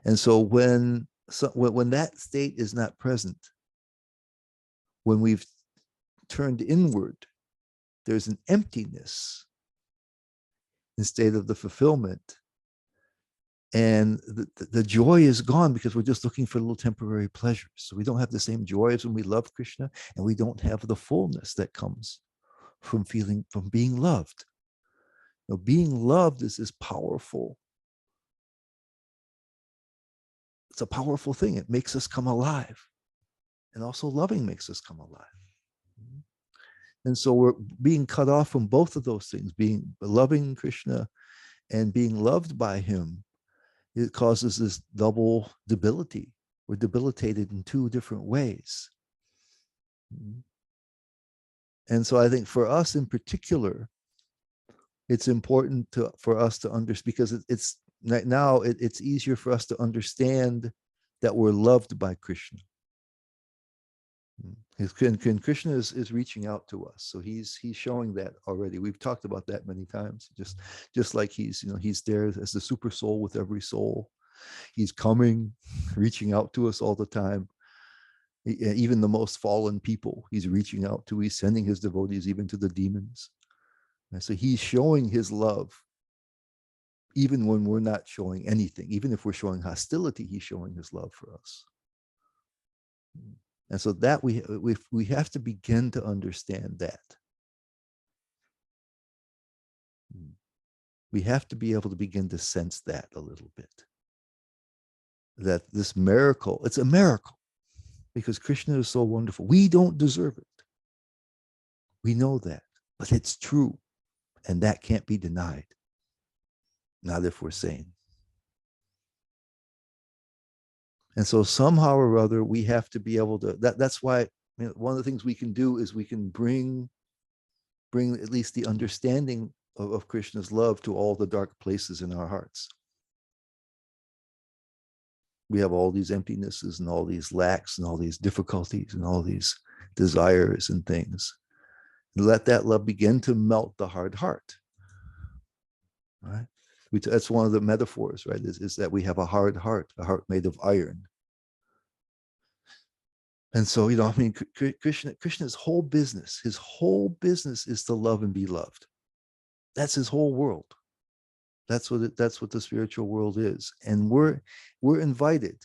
And so when that state is not present, when we've turned inward, there's an emptiness instead of the fulfillment. And the joy is gone, because we're just looking for little temporary pleasures. So we don't have the same joy as when we love Krishna, and we don't have the fullness that comes from being loved. You know, being loved is this powerful. It's a powerful thing. It makes us come alive. And also loving makes us come alive. And so we're being cut off from both of those things, being loving Krishna and being loved by him. It causes this double debility. We're debilitated in two different ways. And so I think for us in particular, it's important for us to understand, because it's right now it's easier for us to understand that we're loved by Krishna. And Krishna is reaching out to us, so he's showing that already. We've talked about that many times. Just like he's there as the super soul with every soul. He's coming, reaching out to us all the time. Even the most fallen people, he's reaching out to. He's sending his devotees even to the demons. And so he's showing his love, even when we're not showing anything. Even if we're showing hostility, he's showing his love for us. And so that we have to begin to understand that. We have to be able to begin to sense that a little bit. That this miracle, it's a miracle, because Krishna is so wonderful. We don't deserve it. We know that, but it's true. And that can't be denied. Not if we're sane. And so somehow or other, we have to be able to, that's why one of the things we can do is we can bring at least the understanding of Krishna's love to all the dark places in our hearts. We have all these emptinesses and all these lacks and all these difficulties and all these desires and things. Let that love begin to melt the hard heart. Right? That's one of the metaphors, right? Is that we have a hard heart, a heart made of iron. And so, Krishna's whole business, his whole business is to love and be loved. That's his whole world. That's what the spiritual world is. And we're invited.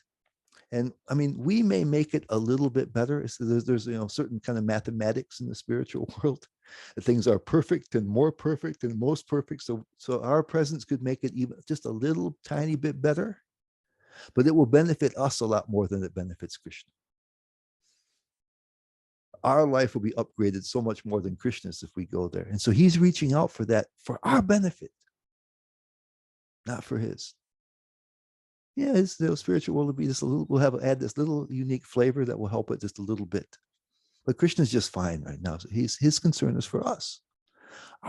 And I mean, we may make it a little bit better. So there's certain kind of mathematics in the spiritual world. Things are perfect and more perfect and most perfect. So our presence could make it even just a little tiny bit better, but it will benefit us a lot more than it benefits Krishna. our life will be upgraded so much more than Krishna's if we go there. And so he's reaching out for that for our benefit, not for his. Yeah, his spiritual world will be just a little, we'll add this little unique flavor that will help it just a little bit. But Krishna's just fine right now. So his concern is for us.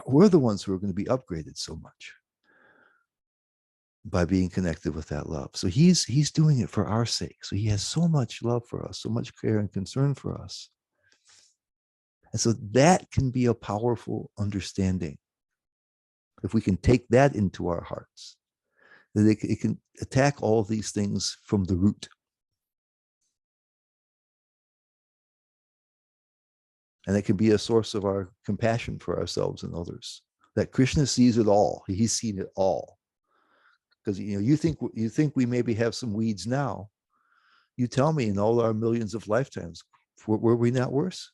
We're the ones who are going to be upgraded so much by being connected with that love. So he's doing it for our sake. So he has so much love for us, so much care and concern for us. And so that can be a powerful understanding. If we can take that into our hearts, that it can attack all these things from the root. And it can be a source of our compassion for ourselves and others. That Krishna sees it all. He's seen it all. Because you think we maybe have some weeds now. You tell me, in all our millions of lifetimes, were we not worse?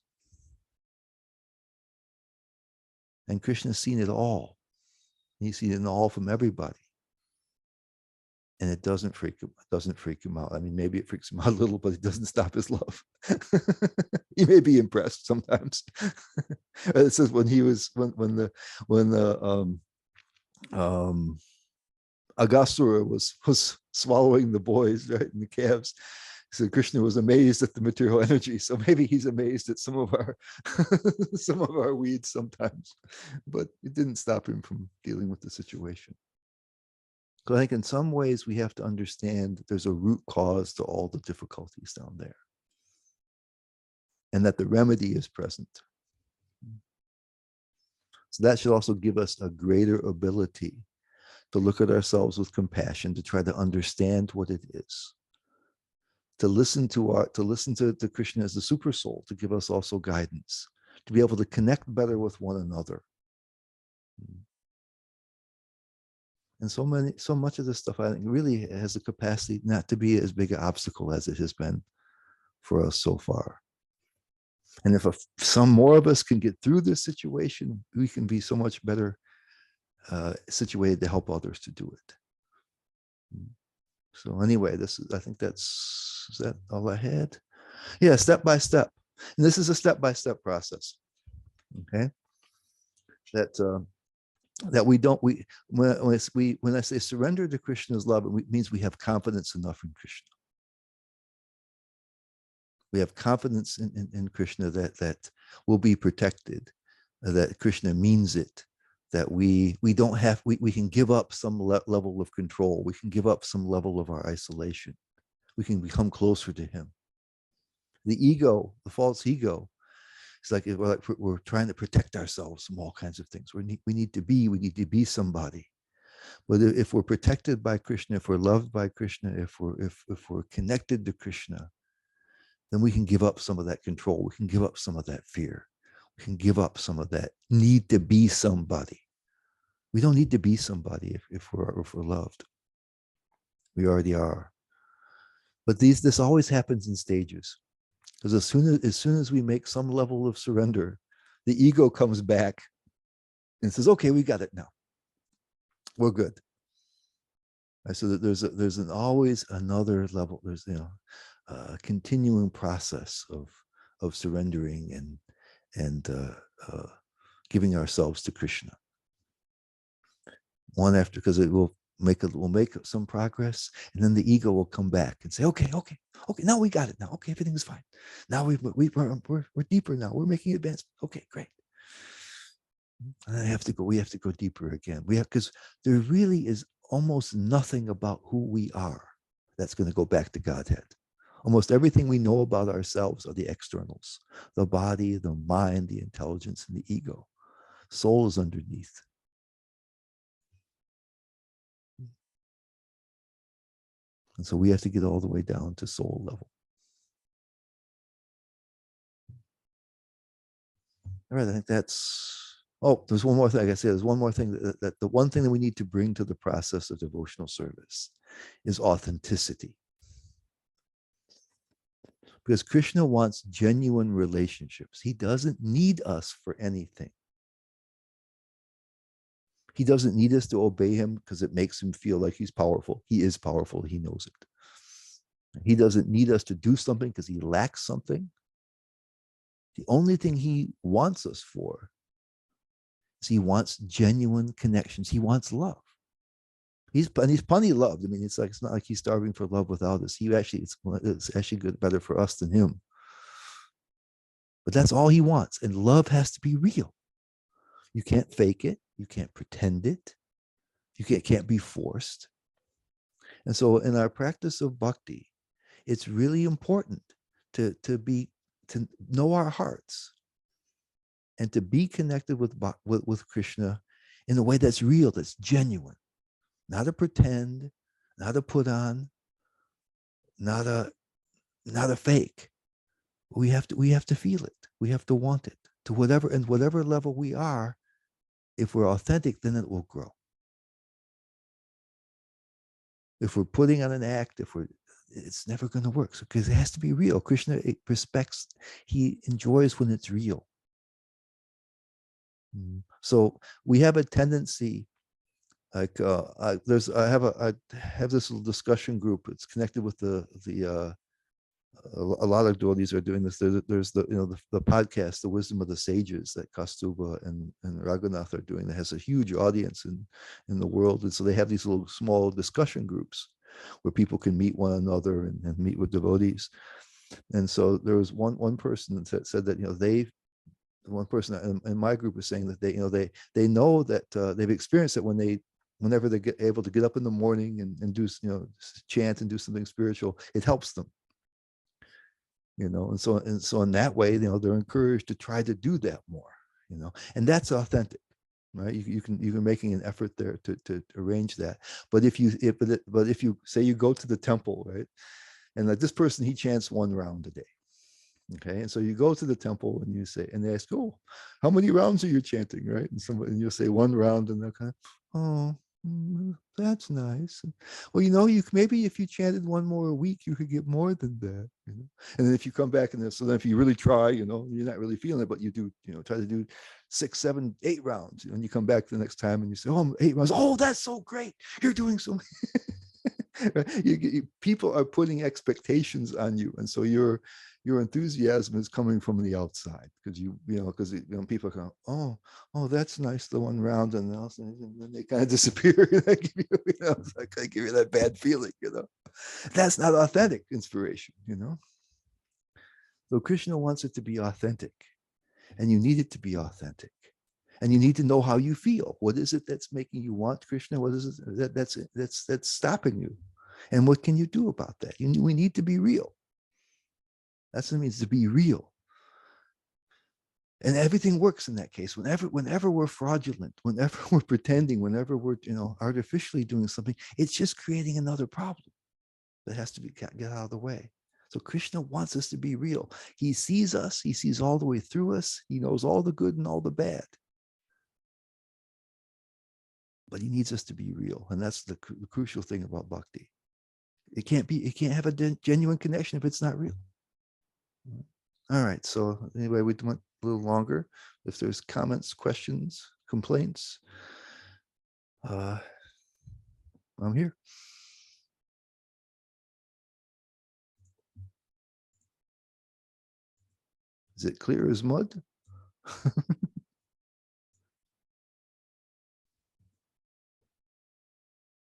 And Krishna's seen it all. He's seen it all from everybody. And it doesn't freak him out. I mean, maybe it freaks him out a little, but it doesn't stop his love. He may be impressed sometimes. It says when Aghasura was swallowing the boys, right, in the calves. So Krishna was amazed at the material energy. So maybe he's amazed at some of our some of our weeds sometimes, but it didn't stop him from dealing with the situation. So I think in some ways we have to understand that there's a root cause to all the difficulties down there, and that the remedy is present. So that should also give us a greater ability to look at ourselves with compassion, to try to understand what it is, to listen to Krishna as the super soul, to give us also guidance, to be able to connect better with one another. And so much of this stuff, I think, really has the capacity not to be as big an obstacle as it has been for us so far. And if some more of us can get through this situation, we can be so much better situated to help others to do it. So anyway, I think is that all I had? Yeah, step by step. And this is a step-by-step process. Okay. That when I say surrender to Krishna's love, it means we have confidence enough in Krishna. We have confidence in Krishna that we'll be protected, that Krishna means it, that we can give up some level of control. We can give up some level of our isolation. We can become closer to him. The ego, the false ego, it's like we're trying to protect ourselves from all kinds of things. We need to be somebody. But if we're protected by Krishna, if we're loved by Krishna, if we're connected to Krishna, then we can give up some of that control. We can give up some of that fear. We can give up some of that need to be somebody. We don't need to be somebody if we're loved. We already are. But this always happens in stages. Because as soon as we make some level of surrender, the ego comes back and says, okay, we got it now. We're good. So that there's always another level. There's a continuing process of surrendering and giving ourselves to Krishna. One after, because we'll make some progress, and then the ego will come back and say, okay, now we got it now. Okay, everything's fine. Now we're deeper now. We're making advancement. Okay, great. And we have to go deeper again. Because there really is almost nothing about who we are that's going to go back to Godhead. Almost everything we know about ourselves are the externals: the body, the mind, the intelligence, and the ego. Soul is underneath. And so we have to get all the way down to soul level. All right, I think there's one more thing. Like I said, there's one more thing that the one thing that we need to bring to the process of devotional service is authenticity. Because Krishna wants genuine relationships. He doesn't need us for anything. He doesn't need us to obey him because it makes him feel like he's powerful. He is powerful. He knows it. He doesn't need us to do something because he lacks something. The only thing he wants us for is he wants genuine connections. He wants love. He's plenty loved. I mean, it's not like he's starving for love without us. It's actually good, better for us than him. But that's all he wants. And love has to be real. You can't fake it. You can't pretend it. You can't be forced. And so in our practice of bhakti, it's really important to know our hearts and to be connected with Krishna in a way that's real, that's genuine, not a pretend, not a put on, not a fake. We have to feel it. We have to want it to whatever level we are. If we're authentic, then it will grow. If we're putting on an act, it's never going to work. So, because it has to be real. Krishna respects, he enjoys when it's real. So we have a tendency, like I have this little discussion group. It's connected with a lot of devotees are doing this. There's the podcast, The Wisdom of the Sages, that Kaustubha and Raghunath are doing, that has a huge audience in the world. And so they have these little small discussion groups where people can meet one another and meet with devotees. And so there was one person that said that, one person in my group was saying that they know that they've experienced it whenever they get able to get up in the morning and do, chant and do something spiritual, it helps them. And so in that way, they're encouraged to try to do that more, and that's authentic, right? You're making an effort there to arrange that. But if you say you go to the temple, right, and like this person, he chants 1 round a day, okay, and so you go to the temple and you say, and they ask, oh, how many rounds are you chanting, right? And you'll say 1 round, and they're kind of, oh, that's nice. Well, maybe if you chanted 1 more a week, you could get more than that. And then if you come back then if you really try, you're not really feeling it, but you do, try to do 6, 7, 8 rounds, and you come back the next time and you say, oh, 8 rounds. Oh, that's so great. You're doing so people are putting expectations on you, and so your enthusiasm is coming from the outside, because people are going, oh, that's nice, the 1 round, and then they kind of disappear. I give you that bad feeling. That's not authentic inspiration. So Krishna wants it to be authentic, and you need it to be authentic. And you need to know how you feel. What is it that's making you want Krishna? What is it that's stopping you? And what can you do about that? We need to be real. That's what it means, to be real. And everything works in that case. Whenever we're fraudulent, whenever we're pretending, whenever we're artificially doing something, it's just creating another problem that has to get out of the way. So Krishna wants us to be real. He sees us. He sees all the way through us. He knows all the good and all the bad. But he needs us to be real. And that's the crucial thing about bhakti. It can't have a genuine connection if it's not real. All right. So anyway, we went a little longer. If there's comments, questions, complaints, I'm here. Is it clear as mud?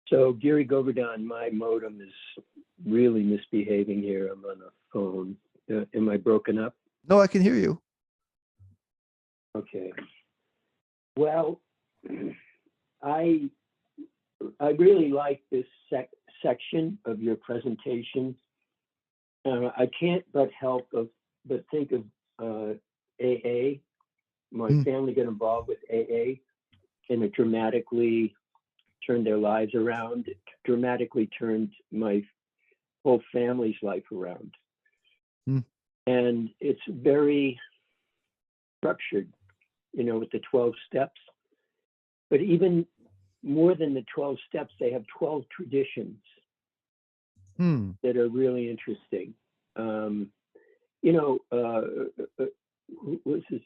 So Giri Govardhan, my modem is really misbehaving here. I'm on a phone. Am I broken up? No, I can hear you. Okay. Well, I really like this section of your presentation. I can't but think of AA. My family got involved with AA, and it dramatically turned their lives around. It dramatically turned my whole family's life around. And it's very structured, with the 12 steps. But even more than the 12 steps, they have 12 traditions that are really interesting. What's his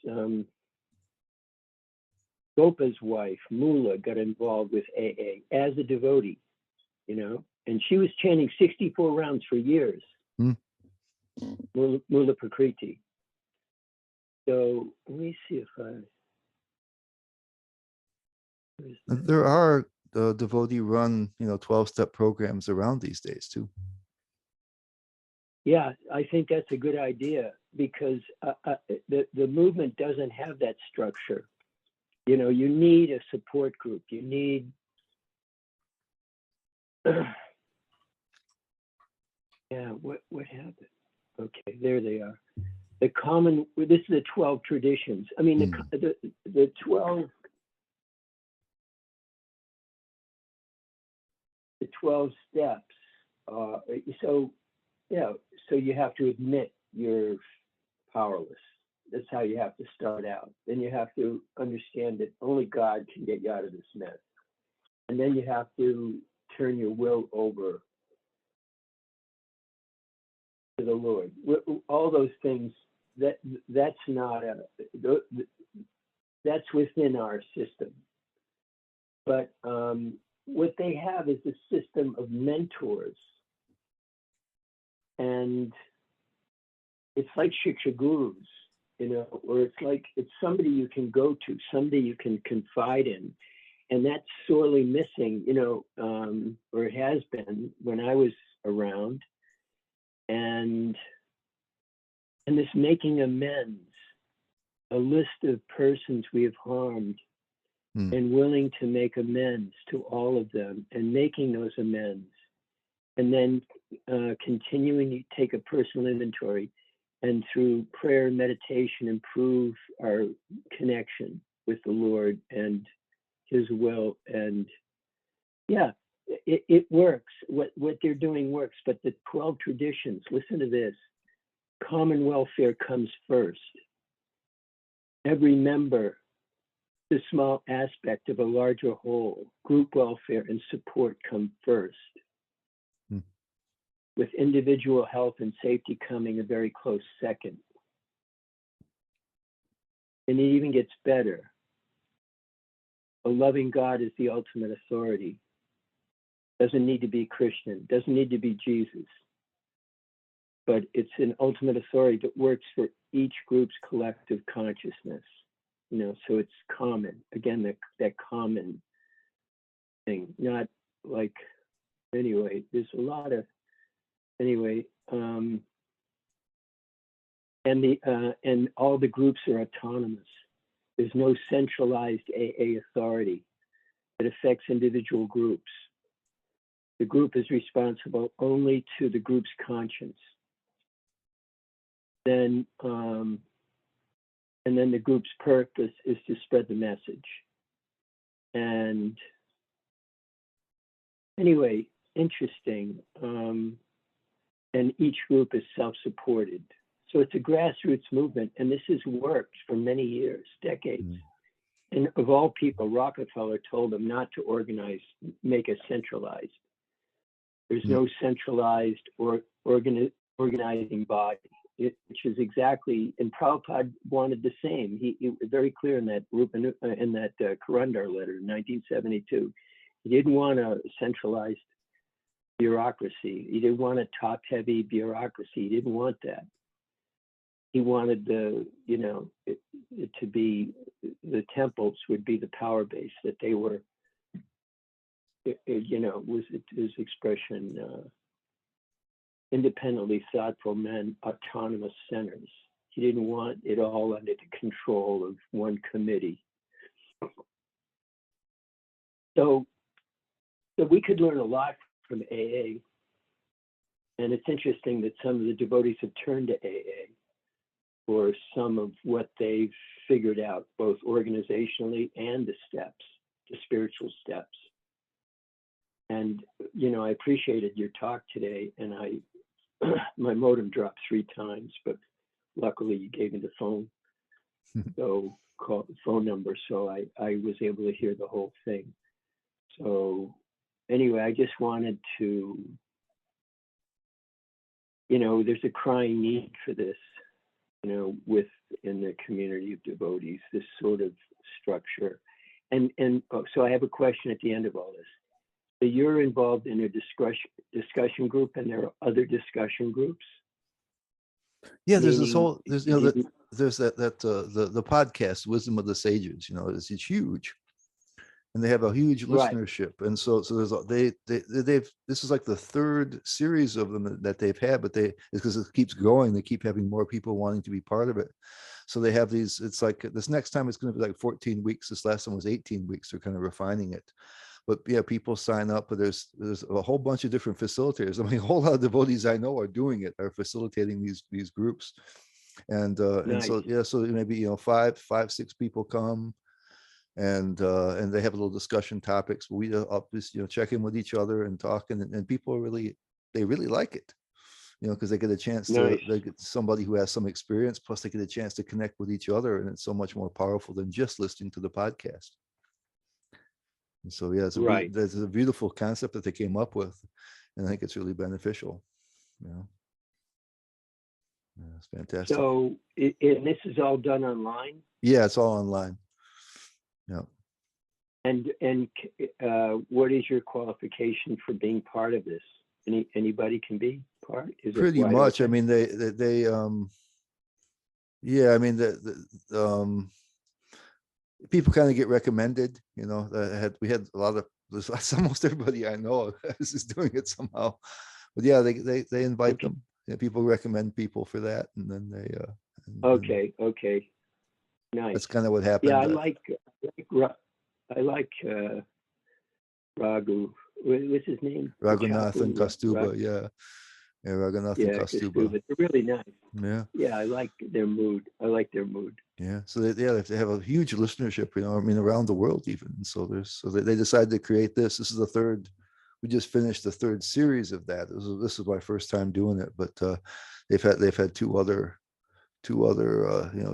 Gopa's wife, Mula, got involved with AA as a devotee, and she was chanting 64 rounds for years. Mula Prakriti. So let me see if I. There are devotee run, 12-step programs around these days too. Yeah, I think that's a good idea because the movement doesn't have that structure. You know, you need a support group. You need. Yeah, what happened? Okay, there they are. The common. This is the 12 traditions. I mean, the 12. The 12 steps. So, yeah, so you have to admit you're powerless. That's how you have to start out. Then you have to understand that only God can get you out of this mess. And then you have to turn your will over to the Lord. All those things, that's not that's within our system. But what they have is a system of mentors. And it's like Shiksha gurus, or it's somebody you can go to, somebody you can confide in. And that's sorely missing, or it has been when I was around. And this making amends, a list of persons we have harmed and willing to make amends to all of them and making those amends. And then continuing to take a personal inventory and through prayer and meditation improve our connection with the Lord and his will. And yeah, it works. What they're doing works. But the 12 traditions, listen to this, common welfare comes first. Every member, the small aspect of a larger whole, group welfare and support come first. With individual health and safety coming a very close second. And it even gets better. A loving God is the ultimate authority. Doesn't need to be Christian, doesn't need to be Jesus. But it's an ultimate authority that works for each group's collective consciousness. So it's common. Again, that common thing, not like, anyway, there's a lot of, and all the groups are autonomous. There's no centralized AA authority that affects individual groups. The group is responsible only to the group's conscience. Then, and then the group's purpose is to spread the message. And anyway, interesting. And each group is self-supported. So it's a grassroots movement, and this has worked for many years, decades. And of all people, Rockefeller told them not to make it centralized. There's no centralized or organizing body, which is exactly, and Prabhupada wanted the same. He was very clear in that Karandar letter in 1972. He didn't want a centralized bureaucracy. He didn't want a top-heavy bureaucracy. He didn't want that. He wanted it to be, the temples would be the power base, that they were, was his expression, independently thoughtful men, autonomous centers. He didn't want it all under the control of one committee. So we could learn a lot from AA. And it's interesting that some of the devotees have turned to AA for some of what they've figured out, both organizationally and the steps, the spiritual steps. And, I appreciated your talk today, and my modem dropped 3 times, but luckily you gave me the phone, phone number, so I was able to hear the whole thing. So anyway, I just wanted to, there's a crying need for this, within the community of devotees, this sort of structure. And so I have a question at the end of all this. So you're involved in a discussion group, and there are other discussion groups? Yeah, there's this whole, there's the podcast Wisdom of the Sages, it's huge, and they have a huge Right. listenership, and so there's they've this is like the third series of them that they've had, but because it keeps growing, they keep having more people wanting to be part of it. So they have these. It's like this next time it's going to be like 14 weeks. This last one was 18 weeks. They're kind of refining it. But yeah, people sign up, but there's a whole bunch of different facilitators. I mean, a whole lot of devotees I know are doing it, are facilitating these groups. And Nice. so yeah, so maybe five, six people come, and they have a little discussion topics. We up just check in with each other and talk, and people they really like it, because they get a chance Nice. they get somebody who has some experience, plus they get a chance to connect with each other, and it's so much more powerful than just listening to the podcast. And so yeah, Right. there's a beautiful concept that they came up with, and I think it's really beneficial. Yeah, it's fantastic. So, and this is all done online? Yeah, it's all online. Yeah. And what is your qualification for being part of this? Anybody can be part? Is it Pretty wide much. I open? mean, yeah, I mean, people kind of get recommended, we had a lot of, almost everybody I know is doing it somehow. But yeah, they invite Okay. them. Yeah, people recommend people for that, and then they Okay. Nice. that's kind of what happened. Yeah, I like Raghu. What's his name? Raghunath and Kachapu, Kastuba, yeah, Raghunath and yeah, Kastuba. Kastuba. They're really nice. Yeah, Yeah, I like their mood. yeah. So they have a huge listenership, I mean, around the world even. And so they decided to create this. This is the third. We just finished the third series of that. This is my first time doing it, but they've had two other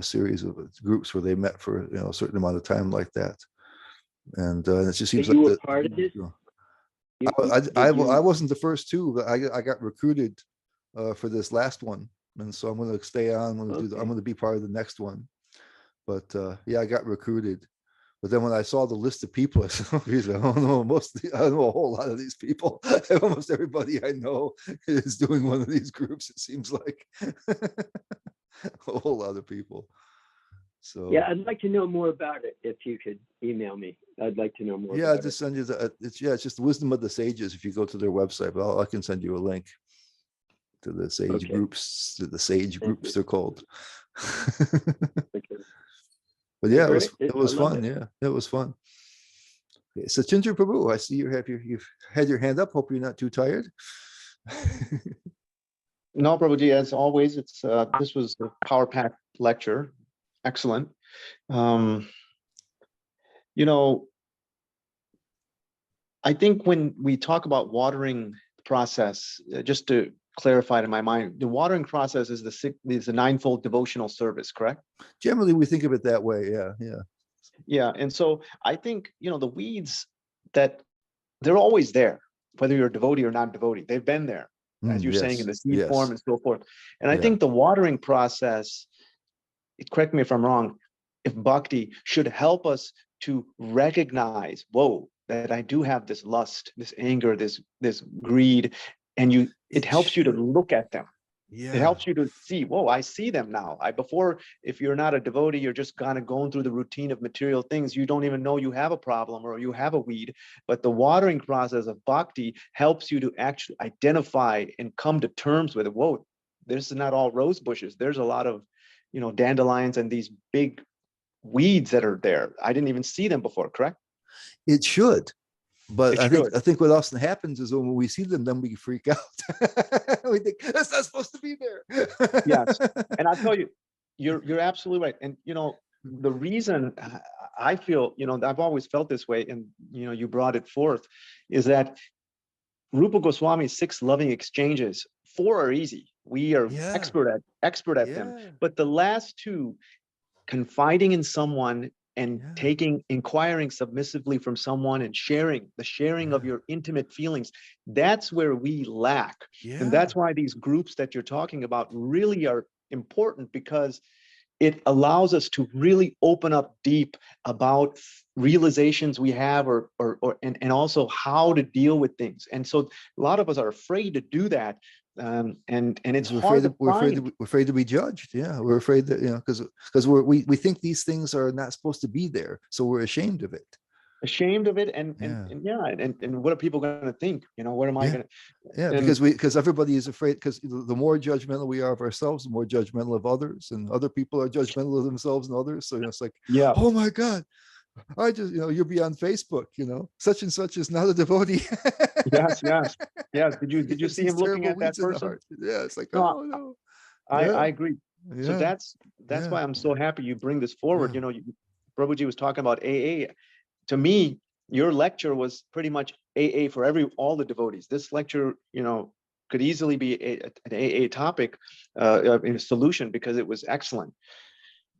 series of groups where they met for a certain amount of time like that. And it just seems You like were part of this? I wasn't the first two, but I got recruited for this last one, and so I'm going to stay on. I'm going to be part of the next one. But yeah, I got recruited. But then when I saw the list of people, I said, I don't know I don't know a whole lot of these people. Almost everybody I know is doing one of these groups. It seems like a whole lot of people. So yeah, I'd like to know more about it. If you could email me, I'd like to know more. yeah, about I just send you it's just the Wisdom of the Sages. If you go to their website, but I can send you a link to the sage groups, they're called. Okay. But yeah, it was fun. Yeah, it was fun. Okay, Sachindrah Prabhu, I see you've had your hand up. Hope you're not too tired. No, Prabhuji, as always, this was a power-packed lecture. Excellent. I think when we talk about watering process, just to clarify it in my mind, the watering process is the ninefold devotional service, correct? Generally, we think of it that way. Yeah. And so I think, the weeds, that they're always there, whether you're a devotee or not devotee, they've been there, as you're saying, in the seed form and so forth. And I think the watering process, correct me if I'm wrong, if bhakti should help us to recognize, whoa, that I do have this lust, this anger, this greed, and it helps you to look at them. Yeah. It helps you to see, whoa, I see them now. Before, if you're not a devotee, you're just kind of going through the routine of material things. You don't even know you have a problem or you have a weed. But the watering process of bhakti helps you to actually identify and come to terms with it. Whoa, this is not all rose bushes. There's a lot of, dandelions and these big weeds that are there. I didn't even see them before, correct? It should. But I think what often happens is when we see them, then we freak out. We think that's not supposed to be there. Yes, and I'll tell you, you're absolutely right. And the reason I feel, I've always felt this way, and you brought it forth, is that Rupa Goswami's 6 loving exchanges, 4 are easy. We are expert at them. But the last 2, confiding in someone and inquiring submissively from someone and sharing of your intimate feelings, that's where we lack. And that's why these groups that you're talking about really are important, because it allows us to really open up deep about realizations we have and also how to deal with things. And so a lot of us are afraid to do that and it's We're hard afraid, to find. we're afraid to be judged. Yeah, we're afraid that, because we think these things are not supposed to be there, so we're ashamed of it. Ashamed of it, and Yeah. yeah, and what are people going to think? What am I Yeah. going to? Yeah, And because everybody is afraid, because the more judgmental we are of ourselves, the more judgmental of others, and other people are judgmental of themselves and others. So it's like, yeah, oh my God, I just, you'll be on Facebook, such and such is not a devotee. yes, yes, yes. Did you It's see these him looking terrible at that weeds in the person? heart. Yeah, it's like, No, oh no. I Yeah, agree. So yeah, that's yeah, why I'm so happy you bring this forward. yeah. Prabhuji was talking about AA. To me, your lecture was pretty much AA for all the devotees. This lecture, could easily be an AA topic, in a solution, because it was excellent.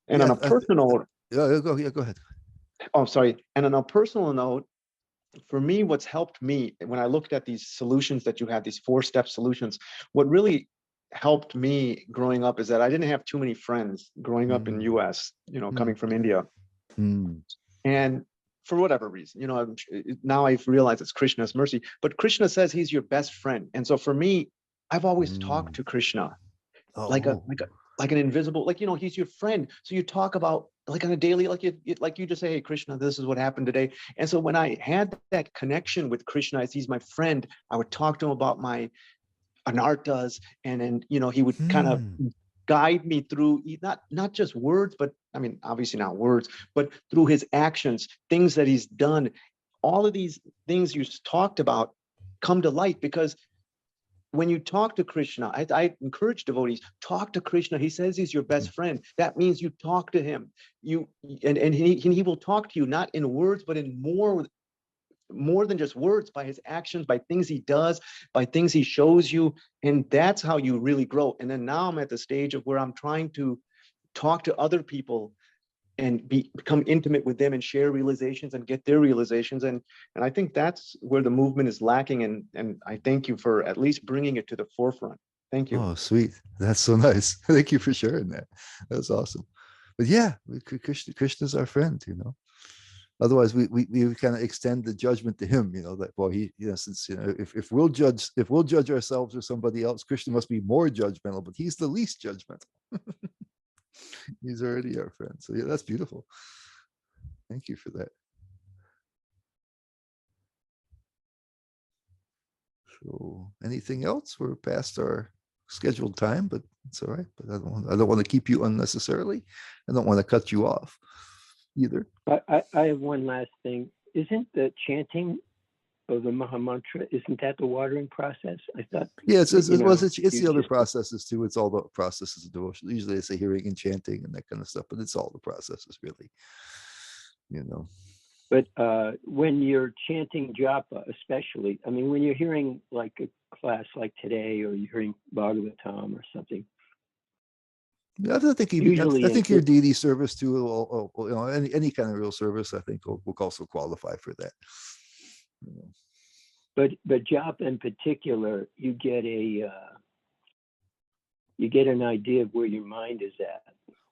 And Yeah, on a personal note, yeah, go ahead. oh, sorry. And on a personal note, for me, what's helped me when I looked at these solutions that you had, these 4-step solutions, what really helped me growing up is that I didn't have too many friends growing up in Mm, US, coming mm, from India. mm, And for whatever reason, now I've realized it's Krishna's mercy, but Krishna says he's your best friend. And so for me, I've always talked mm. to Krishna like a Oh, like a like an invisible, he's your friend. So you talk about, like, on a daily, like you just say, hey Krishna, this is what happened today. And so when I had that connection with Krishna, as he's my friend, I would talk to him about my anartas, and then he would kind of hmm. guide me through, not just words, but I mean, obviously not words, but through his actions, things that he's done. All of these things you talked about come to light, because when you talk to Krishna, I encourage devotees, talk to Krishna. He says he's your best friend. That means you talk to him. And he will talk to you, not in words, but in more than just words, by his actions, by things he does, by things he shows you. And that's how you really grow. And then now I'm at the stage of where I'm trying to talk to other people and become intimate with them and share realizations and get their realizations. And I think that's where the movement is lacking. And I thank you for at least bringing it to the forefront. Thank you. Oh, sweet. That's so nice. Thank you for sharing that. That's awesome. But yeah, Krishna's our friend, Otherwise, we kind of extend the judgment to him, that, well, since, if we'll judge ourselves or somebody else, Krishna must be more judgmental, but he's the least judgmental. He's already our friend. So yeah, that's beautiful. Thank you for that. So anything else? We're past our scheduled time, but it's all right. But I don't want to keep you unnecessarily. I don't want to cut you off either. I have one last thing. Isn't the chanting of the Mahamantra, isn't that the watering process? I thought. Yeah, it's you the other just- processes too. It's all the processes of devotion. Usually they say hearing and chanting and that kind of stuff, but it's all the processes really. But when you're chanting japa, especially, I mean, when you're hearing like a class like today, or you're hearing Bhagavatam or something, Yeah, I think usually I think your deity service too, any kind of real service, I think will also qualify for that. but japa in particular, you get an idea of where your mind is at,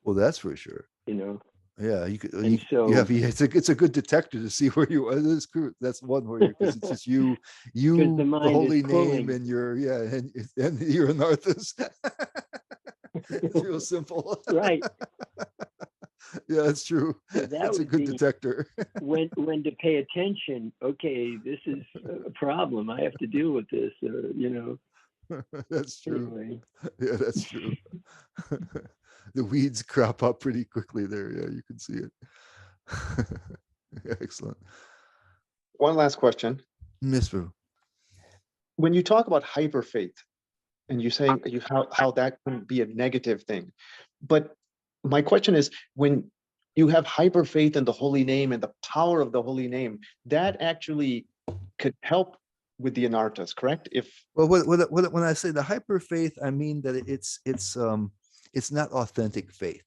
Well, that's for sure. Yeah, you could. And so- it's a good detector to see where you are. That's true. That's one where because it's just you, the mind is holy name, pulling. and and you're an artist. It's real simple. Right. Yeah, it's true. That That's a would good be- detector. when to pay attention. Okay, this is a problem. I have to deal with this. That's true. Anyway. Yeah, that's true. The weeds crop up pretty quickly there. Yeah, you can see it. Excellent. One last question. Miss Vu. When you talk about hyper faith, and you're saying how that can be a negative thing, but my question is, when you have hyper faith in the holy name and the power of the holy name, that actually could help with the anartas, correct? Well, when I say the hyper faith, I mean that it's not authentic faith.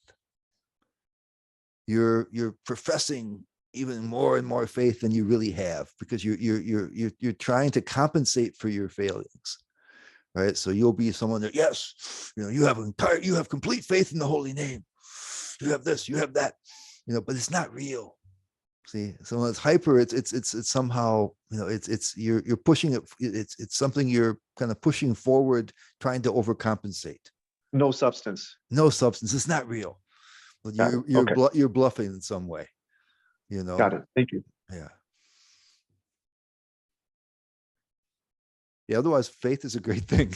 You're professing even more and more faith than you really have, because you're trying to compensate for your failings, right? So you'll be someone that, yes, you have complete faith in the holy name. You have this, you have that, but it's not real. See, so when it's hyper, it's somehow, you know, you're pushing it. It's something you're kind of pushing forward, trying to overcompensate. No substance. No substance. It's not real, but Got it. you're Okay. you're bluffing in some way. You know. Got it. Thank you. Yeah. Yeah. Otherwise, faith is a great thing.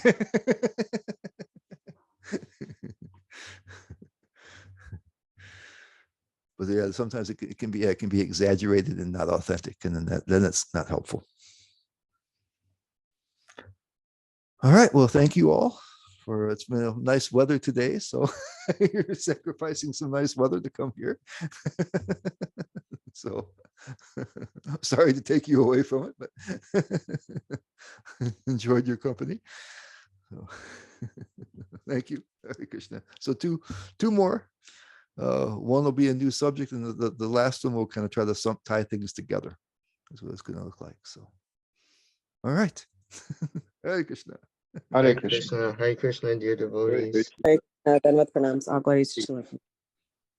But yeah, sometimes it can be exaggerated and not authentic, and then it's not helpful. All right. Well, thank you all for, it's been a nice weather today. So you're sacrificing some nice weather to come here. So sorry to take you away from it, but enjoyed your company. So, thank you. Hare Krishna. So two more. One will be a new subject, and the last one will kind of try to tie things together. That's what it's going to look like. So, all right. Hare Krishna. Hare Krishna. Hare Krishna, dear Very devotees. good. Danvat pranams. All glories to Shri Krishna.